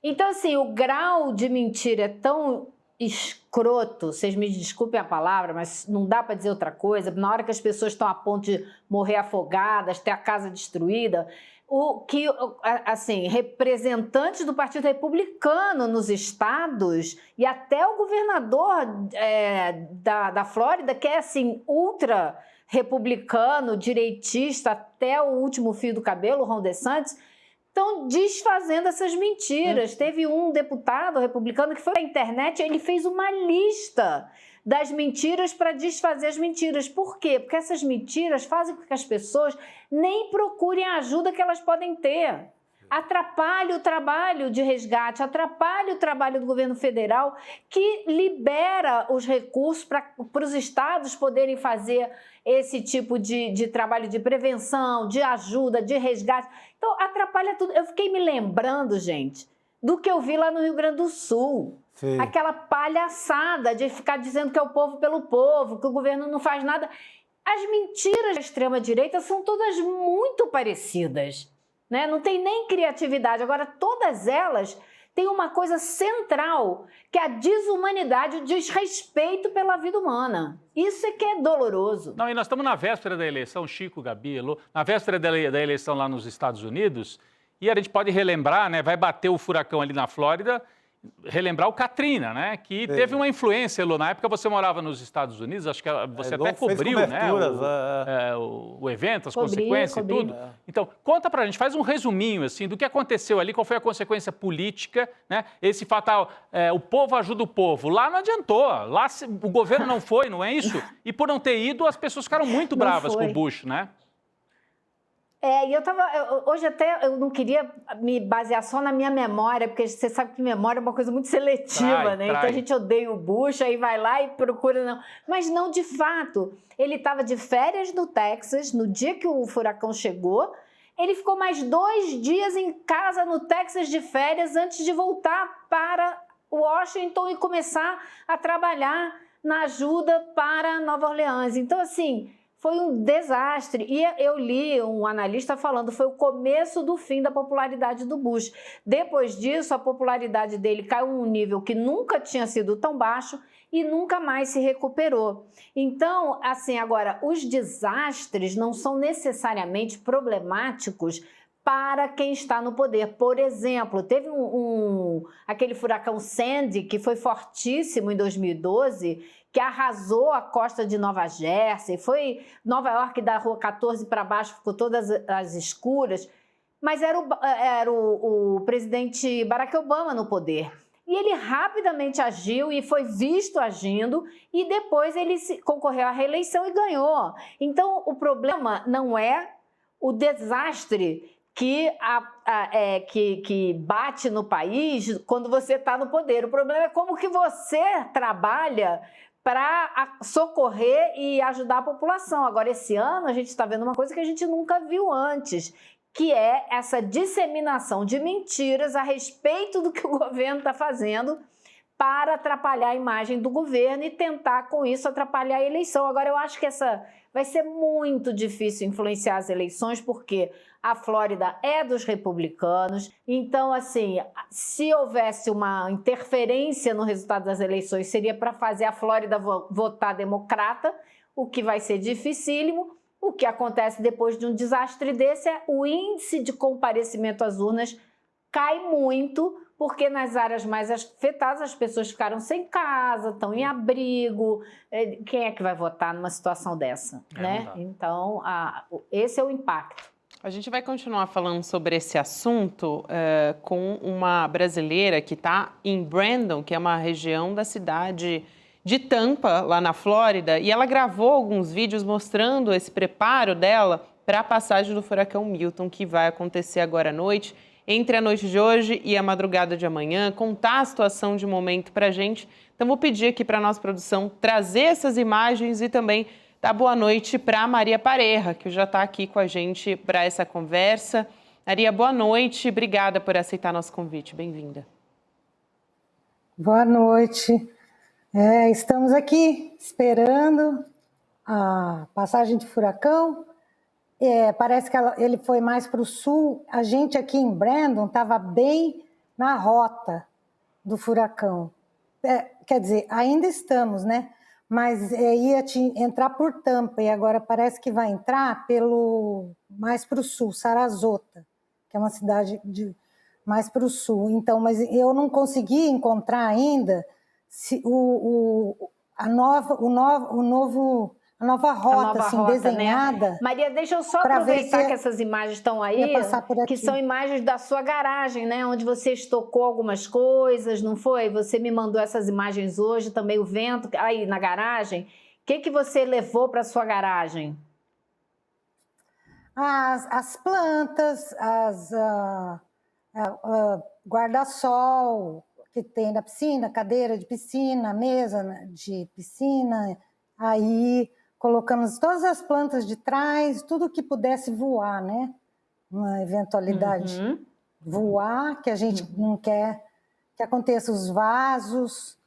Então, assim, o grau de mentira é tão escroto, vocês me desculpem a palavra, mas não dá para dizer outra coisa. Na hora que as pessoas estão a ponto de morrer afogadas, ter a casa destruída, representantes do Partido Republicano nos estados e até o governador da Flórida, que é assim, ultra republicano, direitista, até o último fio do cabelo, Ron DeSantis, estão desfazendo essas mentiras. Teve um deputado republicano que foi à internet, ele fez uma lista das mentiras para desfazer as mentiras. Por quê? Porque essas mentiras fazem com que as pessoas nem procurem a ajuda que elas podem ter. Atrapalha o trabalho de resgate, atrapalha o trabalho do governo federal, que libera os recursos para os estados poderem fazer esse tipo de trabalho de prevenção, de ajuda, de resgate. Então, atrapalha tudo. Eu fiquei me lembrando, gente, do que eu vi lá no Rio Grande do Sul. Sim. Aquela palhaçada de ficar dizendo que é o povo pelo povo, que o governo não faz nada. As mentiras da extrema-direita são todas muito parecidas, né? Não tem nem criatividade. Agora, todas elas têm uma coisa central, que é a desumanidade, o desrespeito pela vida humana. Isso é que é doloroso. Não, e nós estamos na véspera da eleição, Chico, Gabi, Elô, na véspera da eleição lá nos Estados Unidos, e a gente pode relembrar, né? Vai bater o furacão ali na Flórida, relembrar o Katrina, né? Que teve uma influência, Elô. Na época você morava nos Estados Unidos, acho que você até cobriu, né? O evento, as consequências e tudo. Então, conta pra gente, faz um resuminho, assim, do que aconteceu ali, qual foi a consequência política, né? Esse fatal, o povo ajuda o povo. Lá não adiantou, lá o governo não foi, não é isso? E por não ter ido, as pessoas ficaram muito bravas com o Bush, né? E hoje até eu não queria me basear só na minha memória, porque você sabe que memória é uma coisa muito seletiva, né? Então a gente odeia o Bush, aí vai lá e procura não. Mas não, de fato, ele estava de férias no Texas, no dia que o furacão chegou, ele ficou mais 2 dias em casa no Texas de férias antes de voltar para Washington e começar a trabalhar na ajuda para Nova Orleans. Então, assim, foi um desastre. E eu li um analista falando, foi o começo do fim da popularidade do Bush. Depois disso, a popularidade dele caiu a um nível que nunca tinha sido tão baixo e nunca mais se recuperou. Então, assim, agora, os desastres não são necessariamente problemáticos para quem está no poder. Por exemplo, teve aquele furacão Sandy, que foi fortíssimo em 2012, que arrasou a costa de Nova Jersey, foi Nova York da Rua 14 para baixo, ficou todas as escuras, mas era o presidente Barack Obama no poder. E ele rapidamente agiu e foi visto agindo, e depois ele concorreu à reeleição e ganhou. Então, o problema não é o desastre que bate no país quando você está no poder. O problema é como que você trabalha para socorrer e ajudar a população. Agora, esse ano, a gente está vendo uma coisa que a gente nunca viu antes, que é essa disseminação de mentiras a respeito do que o governo está fazendo para atrapalhar a imagem do governo e tentar, com isso, atrapalhar a eleição. Agora, eu acho que vai ser muito difícil influenciar as eleições, porque a Flórida é dos republicanos. Então, assim, se houvesse uma interferência no resultado das eleições, seria para fazer a Flórida votar democrata, o que vai ser dificílimo. O que acontece depois de um desastre desse é o índice de comparecimento às urnas cai muito, porque nas áreas mais afetadas as pessoas ficaram sem casa, estão em abrigo. Quem é que vai votar numa situação dessa, né? Então, esse é o impacto. A gente vai continuar falando sobre esse assunto com uma brasileira que está em Brandon, que é uma região da cidade de Tampa, lá na Flórida, e ela gravou alguns vídeos mostrando esse preparo dela para a passagem do furacão Milton, que vai acontecer agora à noite, entre a noite de hoje e a madrugada de amanhã, contar a situação de momento para a gente. Então, vou pedir aqui para a nossa produção trazer essas imagens e também dar boa noite para a Maria Pareja, que já está aqui com a gente para essa conversa. Maria, boa noite, obrigada por aceitar nosso convite, bem-vinda. Boa noite. Estamos aqui esperando a passagem de furacão. Parece que ele foi mais para o sul. A gente aqui em Brandon estava bem na rota do furacão. Quer dizer, ainda estamos, né? Mas ia entrar por Tampa e agora parece que vai entrar mais para o sul, Sarasota, que é uma cidade mais para o sul. Então, mas eu não consegui encontrar ainda a nova rota assim, desenhada. Né? Maria, deixa eu só aproveitar que essas imagens estão aí, que são imagens da sua garagem, né? Onde você estocou algumas coisas, não foi? Você me mandou essas imagens hoje, também o vento aí na garagem. O que você levou para sua garagem? As plantas, guarda-sol que tem na piscina, cadeira de piscina, mesa de piscina, aí colocamos todas as plantas de trás, tudo que pudesse voar, né? Uma eventualidade voar, que a gente não quer que aconteça, os vasos,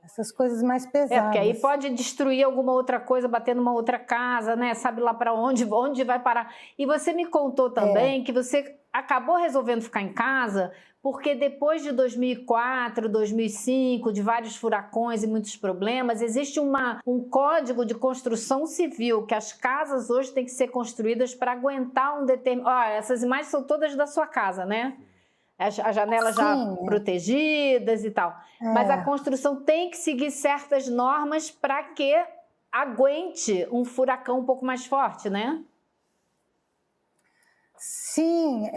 essas coisas mais pesadas. Porque aí pode destruir alguma outra coisa, bater numa outra casa, né? Sabe lá para onde vai parar. E você me contou também que você acabou resolvendo ficar em casa porque depois de 2004, 2005, de vários furacões e muitos problemas, existe um código de construção civil, que as casas hoje têm que ser construídas para aguentar um determinado... essas imagens são todas da sua casa, né? As janelas já protegidas e tal. Mas a construção tem que seguir certas normas para que aguente um furacão um pouco mais forte, né? Sim,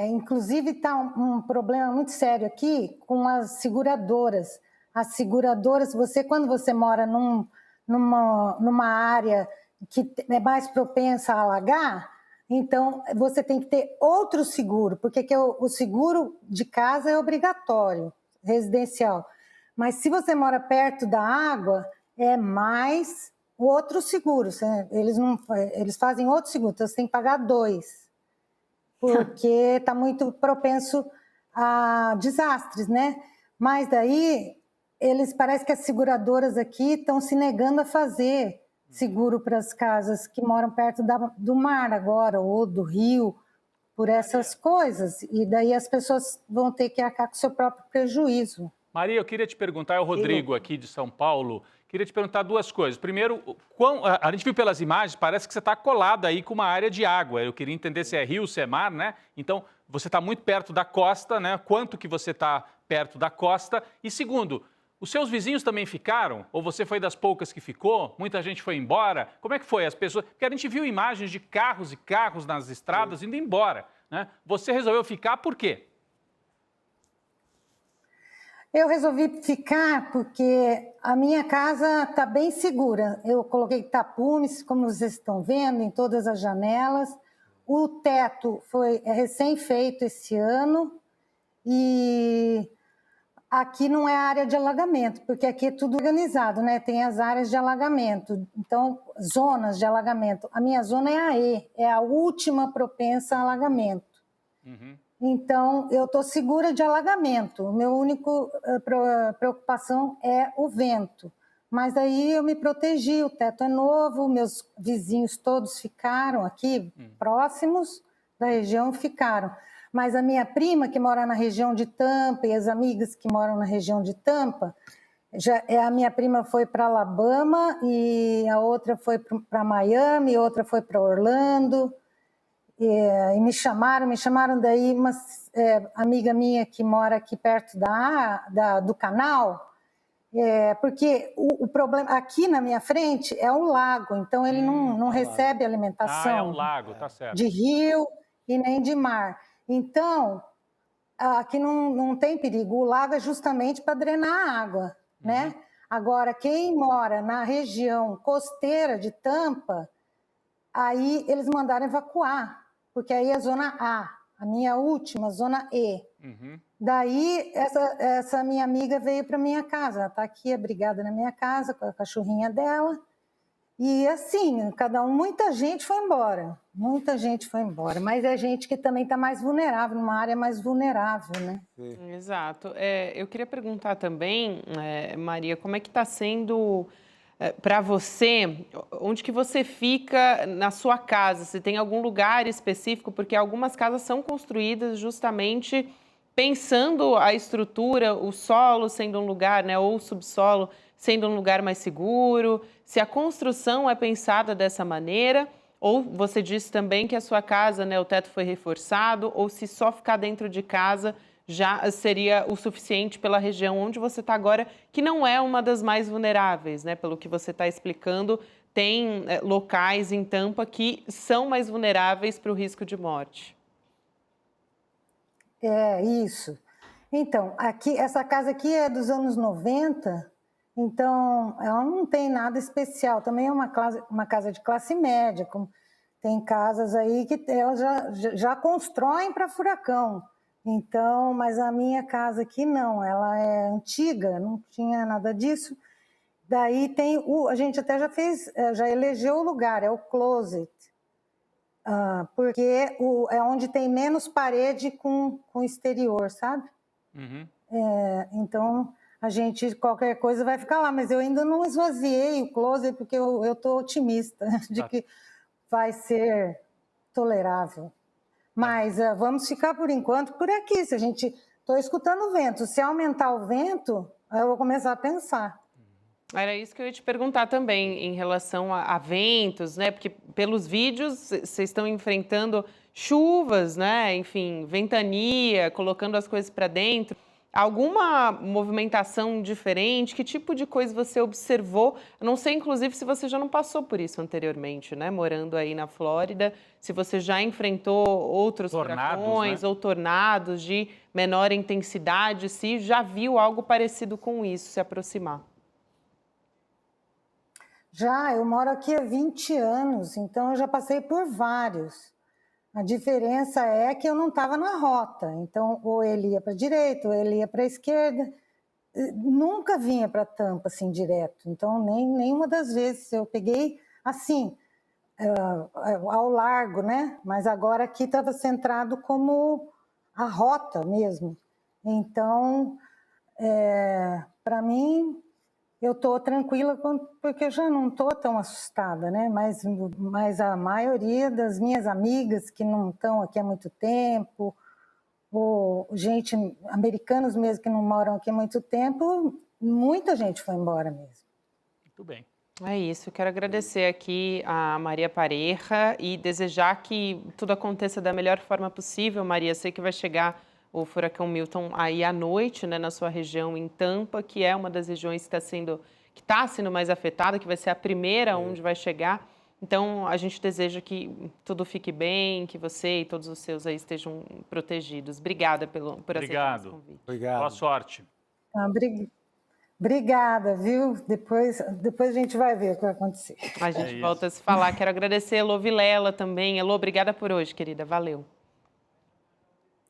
inclusive está um problema muito sério aqui com as seguradoras. As seguradoras, quando você mora numa área que é mais propensa a alagar, então você tem que ter outro seguro, porque o seguro de casa é obrigatório, residencial. Mas se você mora perto da água, é mais o outro seguro. Eles fazem outro seguro, então você tem que pagar 2. Porque está muito propenso a desastres, né? Mas daí, parece que as seguradoras aqui estão se negando a fazer seguro para as casas que moram perto do mar agora, ou do rio, por essas coisas. E daí as pessoas vão ter que arcar com o seu próprio prejuízo. Maria, eu queria te perguntar, é o Rodrigo aqui de São Paulo, queria te perguntar duas coisas. Primeiro, a gente viu pelas imagens, parece que você está colada aí com uma área de água. Eu queria entender se é rio, se é mar, né? Então, você está muito perto da costa, né? Quanto que você está perto da costa? E segundo, os seus vizinhos também ficaram? Ou você foi das poucas que ficou? Muita gente foi embora? Como é que foi? As pessoas... Porque a gente viu imagens de carros e carros nas estradas indo embora, né? Você resolveu ficar por quê? Eu resolvi ficar porque a minha casa está bem segura. Eu coloquei tapumes, como vocês estão vendo, em todas as janelas. O teto foi recém-feito esse ano e aqui não é área de alagamento, porque aqui é tudo organizado, né? Tem as áreas de alagamento, então, zonas de alagamento. A minha zona é a E, é a última propensa a alagamento. Então, eu estou segura de alagamento. A minha única preocupação é o vento. Mas aí eu me protegi, o teto é novo, meus vizinhos todos ficaram aqui, próximos da região, ficaram. Mas a minha prima, que mora na região de Tampa, e as amigas que moram na região de Tampa, a minha prima foi para Alabama, e a outra foi para Miami, a outra foi para Orlando. E me chamaram daí uma amiga minha que mora aqui perto do canal, porque o problema aqui na minha frente é um lago, então ele não recebe alimentação é um lago, tá certo. De rio e nem de mar. Então, aqui não tem perigo, o lago é justamente para drenar a água, né? Agora, quem mora na região costeira de Tampa, aí eles mandaram evacuar, porque aí é zona A minha última, zona E. Daí, essa minha amiga veio para minha casa, ela está aqui abrigada na minha casa, com a cachorrinha dela, e assim, muita gente foi embora, mas é gente que também está mais vulnerável, numa área mais vulnerável, né? Exato. Eu queria perguntar também, Maria, como é que está sendo... para você, onde que você fica na sua casa? Se tem algum lugar específico? Porque algumas casas são construídas justamente pensando a estrutura, o solo sendo um lugar, né, ou o subsolo sendo um lugar mais seguro. Se a construção é pensada dessa maneira, ou você disse também que a sua casa, né, o teto foi reforçado, ou se só ficar dentro de casa já seria o suficiente pela região onde você está agora, que não é uma das mais vulneráveis, né? Pelo que você está explicando, tem locais em Tampa que são mais vulneráveis para o risco de morte. É, isso. Então, essa casa aqui é dos anos 90, então ela não tem nada especial. Também é uma casa de classe média, tem casas aí que elas já constroem para furacão. Então, mas a minha casa aqui não, ela é antiga, não tinha nada disso. Daí a gente até já elegeu o lugar, é o closet, porque é onde tem menos parede com exterior, sabe? Então, qualquer coisa vai ficar lá, mas eu ainda não esvaziei o closet, porque eu estou otimista de que vai ser tolerável. Mas vamos ficar, por enquanto, por aqui. Estou escutando o vento. Se aumentar o vento, eu vou começar a pensar. Era isso que eu ia te perguntar também, em relação a ventos, né? Porque pelos vídeos, vocês estão enfrentando chuvas, né? Enfim, ventania, colocando as coisas para dentro. Alguma movimentação diferente? Que tipo de coisa você observou? Eu não sei, inclusive, se você já não passou por isso anteriormente, né? Morando aí na Flórida, se você já enfrentou outros furacões, né? Ou tornados de menor intensidade, se já viu algo parecido com isso se aproximar. Eu moro aqui há 20 anos, então eu já passei por vários. A diferença é que eu não estava na rota, então ou ele ia para a direita, ou ele ia para a esquerda. Nunca vinha para Tampa assim direto, então nenhuma das vezes eu peguei assim, ao largo, né? Mas agora aqui estava centrado como a rota mesmo. Então, para mim, eu estou tranquila porque eu já não estou tão assustada, né? Mas a maioria das minhas amigas que não estão aqui há muito tempo, ou americanos mesmo que não moram aqui há muito tempo, muita gente foi embora mesmo. Muito bem. É isso, eu quero agradecer aqui a Maria Pareja e desejar que tudo aconteça da melhor forma possível. Maria, sei que vai chegar o furacão Milton aí à noite, né, na sua região em Tampa, que é uma das regiões que está sendo mais afetada, que vai ser a primeira onde vai chegar. Então, a gente deseja que tudo fique bem, que você e todos os seus aí estejam protegidos. Obrigada por aceitar esse convite. Obrigado. Boa sorte. Obrigada, viu? Depois a gente vai ver o que vai acontecer. A gente volta a se falar. Quero agradecer a Elô Vilela também. Elô, obrigada por hoje, querida. Valeu.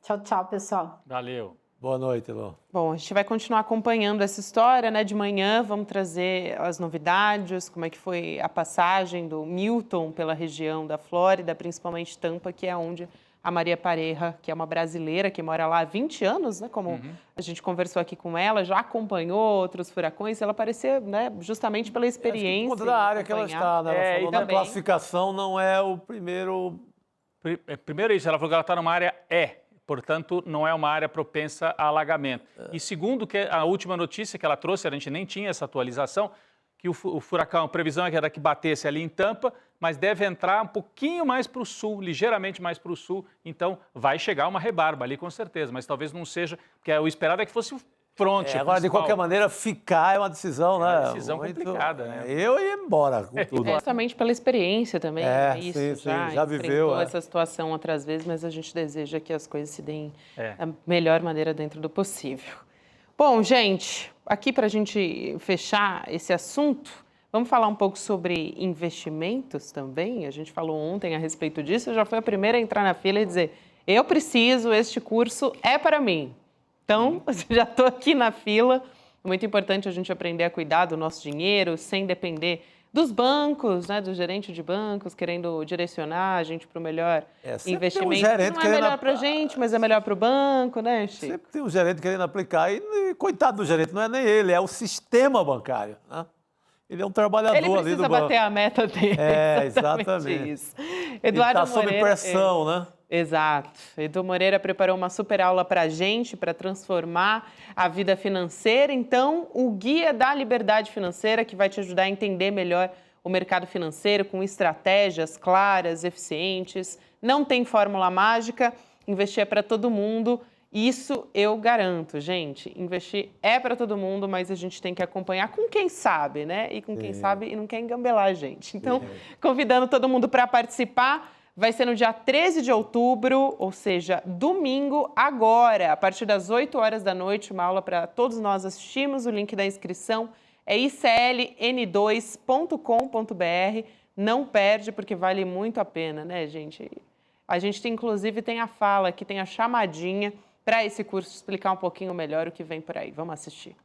Tchau, tchau, pessoal. Valeu. Boa noite, Elô. Bom, a gente vai continuar acompanhando essa história, né? De manhã vamos trazer as novidades, como é que foi a passagem do Milton pela região da Flórida, principalmente Tampa, que é onde a Maria Pareja, que é uma brasileira que mora lá há 20 anos, né? Como a gente conversou aqui com ela, já acompanhou outros furacões, ela apareceu, né? Justamente pela experiência. Por conta da área que ela está, né? Ela falou que a classificação não é o primeiro... Primeiro isso, ela falou que ela está numa área portanto, não é uma área propensa a alagamento. E segundo, que a última notícia que ela trouxe, a gente nem tinha essa atualização, que o furacão, a previsão era que batesse ali em Tampa, mas deve entrar um pouquinho mais para o sul, ligeiramente mais para o sul, então vai chegar uma rebarba ali com certeza, mas talvez não seja, porque o esperado é que fosse o fronte. Agora, de qualquer maneira, ficar é uma decisão, né? É uma decisão complicada, né? Eu ia embora com tudo. Justamente pela experiência também, isso, sim, já viveu. Essa situação outras vezes, mas a gente deseja que as coisas se deem da melhor maneira dentro do possível. Bom, gente, aqui para a gente fechar esse assunto, vamos falar um pouco sobre investimentos também. A gente falou ontem a respeito disso, eu já fui a primeira a entrar na fila e dizer, eu preciso, este curso é para mim. Então, já estou aqui na fila. É muito importante a gente aprender a cuidar do nosso dinheiro sem depender dos bancos, né, do gerente de bancos, querendo direcionar a gente para o melhor investimento. Não é melhor para a gente, mas é melhor para o banco, né, Chico? Sempre tem um gerente querendo aplicar e coitado do gerente, não é nem ele, é o sistema bancário, né? Ele é um trabalhador ali do banco. Ele precisa bater a meta dele. Exatamente. Isso. Eduardo Ele está sob pressão, né? Exato. Edu Moreira preparou uma super aula para a gente, para transformar a vida financeira. Então, o Guia da Liberdade Financeira, que vai te ajudar a entender melhor o mercado financeiro com estratégias claras, eficientes. Não tem fórmula mágica, investir é para todo mundo. Isso eu garanto, gente. Investir é para todo mundo, mas a gente tem que acompanhar com quem sabe, né? E com quem sabe e não quer engambelar a gente. Então, convidando todo mundo para participar. Vai ser no dia 13 de outubro, ou seja, domingo, agora, a partir das 8 horas da noite, uma aula para todos nós assistirmos. O link da inscrição é icln2.com.br. Não perde, porque vale muito a pena, né, gente? A gente, inclusive, tem a fala aqui, tem a chamadinha para esse curso explicar um pouquinho melhor o que vem por aí. Vamos assistir.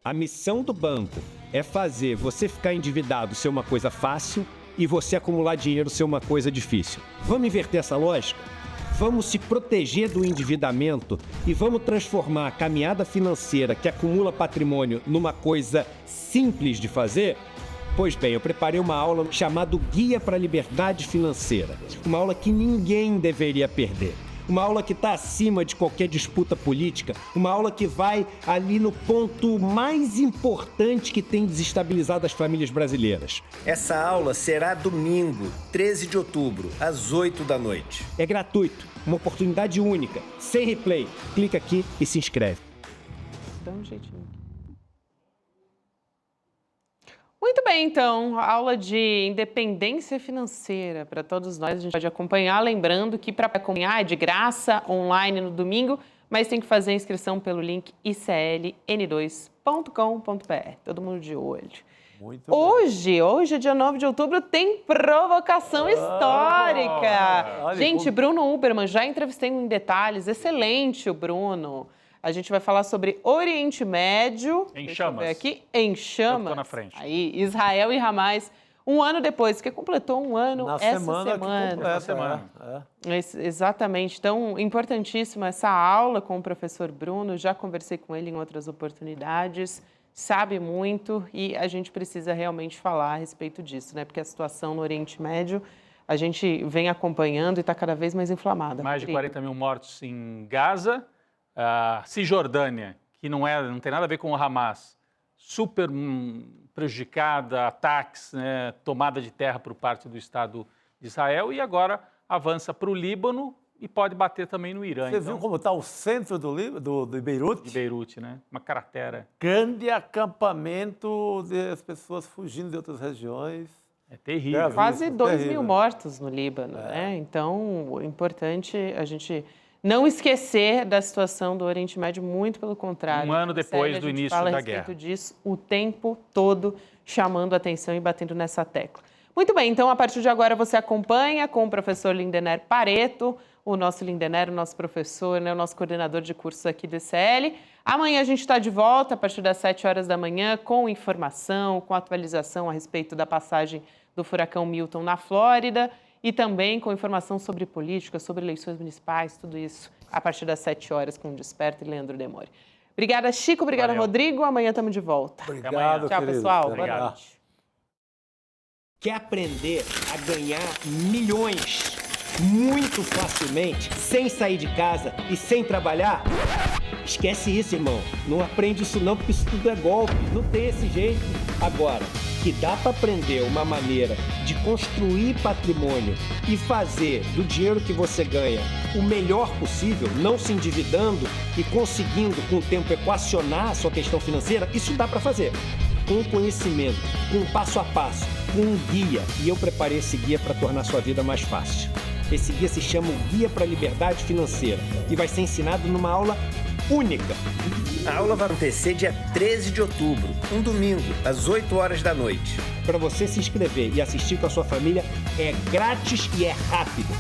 A missão do banco é fazer você ficar endividado ser uma coisa fácil e você acumular dinheiro ser uma coisa difícil. Vamos inverter essa lógica? Vamos se proteger do endividamento e vamos transformar a caminhada financeira que acumula patrimônio numa coisa simples de fazer? Pois bem, eu preparei uma aula chamada Guia para a Liberdade Financeira. Uma aula que ninguém deveria perder. Uma aula que está acima de qualquer disputa política, uma aula que vai ali no ponto mais importante que tem desestabilizado as famílias brasileiras. Essa aula será domingo, 13 de outubro, às 8 da noite. É gratuito, uma oportunidade única, sem replay. Clica aqui e se inscreve. Dá um jeitinho. Muito bem, então, aula de independência financeira para todos nós. A gente pode acompanhar, lembrando que para acompanhar é de graça, online no domingo, mas tem que fazer a inscrição pelo link icln2.com.br. Todo mundo de olho. Hoje, dia 9 de outubro, tem provocação histórica. Gente, Bruno Huberman, já entrevistei em detalhes, excelente o Bruno. A gente vai falar sobre Oriente Médio. Em chamas. Aqui, em chamas. Eu tô na frente. Aí, Israel e Hamas, um ano depois, que completou um ano essa semana. Exatamente. Então, importantíssima essa aula com o professor Bruno. Já conversei com ele em outras oportunidades. Sabe muito e a gente precisa realmente falar a respeito disso, né? Porque a situação no Oriente Médio, a gente vem acompanhando e está cada vez mais inflamada. Mais de 40 mil mortos em Gaza. A Cisjordânia, que não tem nada a ver com o Hamas, super prejudicada, ataques, né, tomada de terra por parte do Estado de Israel, e agora avança para o Líbano e pode bater também no Irã. Você viu como está o centro de Beirute? De Beirute, né? Uma cratera. Grande acampamento das pessoas fugindo de outras regiões. É terrível. Quase 2 mil mortos no Líbano, né? Então, o importante a gente não esquecer da situação do Oriente Médio, muito pelo contrário. Um ano depois do início da guerra. A gente fala a respeito disso o tempo todo, chamando a atenção e batendo nessa tecla. Muito bem, então a partir de agora você acompanha com o professor Lindener Pareto, o nosso Lindener, o nosso professor, né, o nosso coordenador de cursos aqui do ECL. Amanhã a gente está de volta a partir das 7 horas da manhã com informação, com atualização a respeito da passagem do furacão Milton na Flórida e também com informação sobre política, sobre eleições municipais, tudo isso a partir das 7 horas com o Desperta e Leandro Demore. Obrigada, Chico. Obrigada, Rodrigo. Amanhã estamos de volta. Obrigado, tchau, querido. pessoal. Boa noite. Quer aprender a ganhar milhões muito facilmente, sem sair de casa e sem trabalhar? Esquece isso, irmão. Não aprende isso não, porque isso tudo é golpe. Não tem esse jeito. Agora, que dá para aprender uma maneira de construir patrimônio e fazer do dinheiro que você ganha o melhor possível, não se endividando e conseguindo com o tempo equacionar a sua questão financeira, isso dá para fazer. Com conhecimento, com passo a passo, com um guia. E eu preparei esse guia para tornar sua vida mais fácil. Esse guia se chama o Guia para a Liberdade Financeira e vai ser ensinado numa aula única. A aula vai acontecer dia 13 de outubro, um domingo, às 8 horas da noite. Para você se inscrever e assistir com a sua família é grátis e é rápido.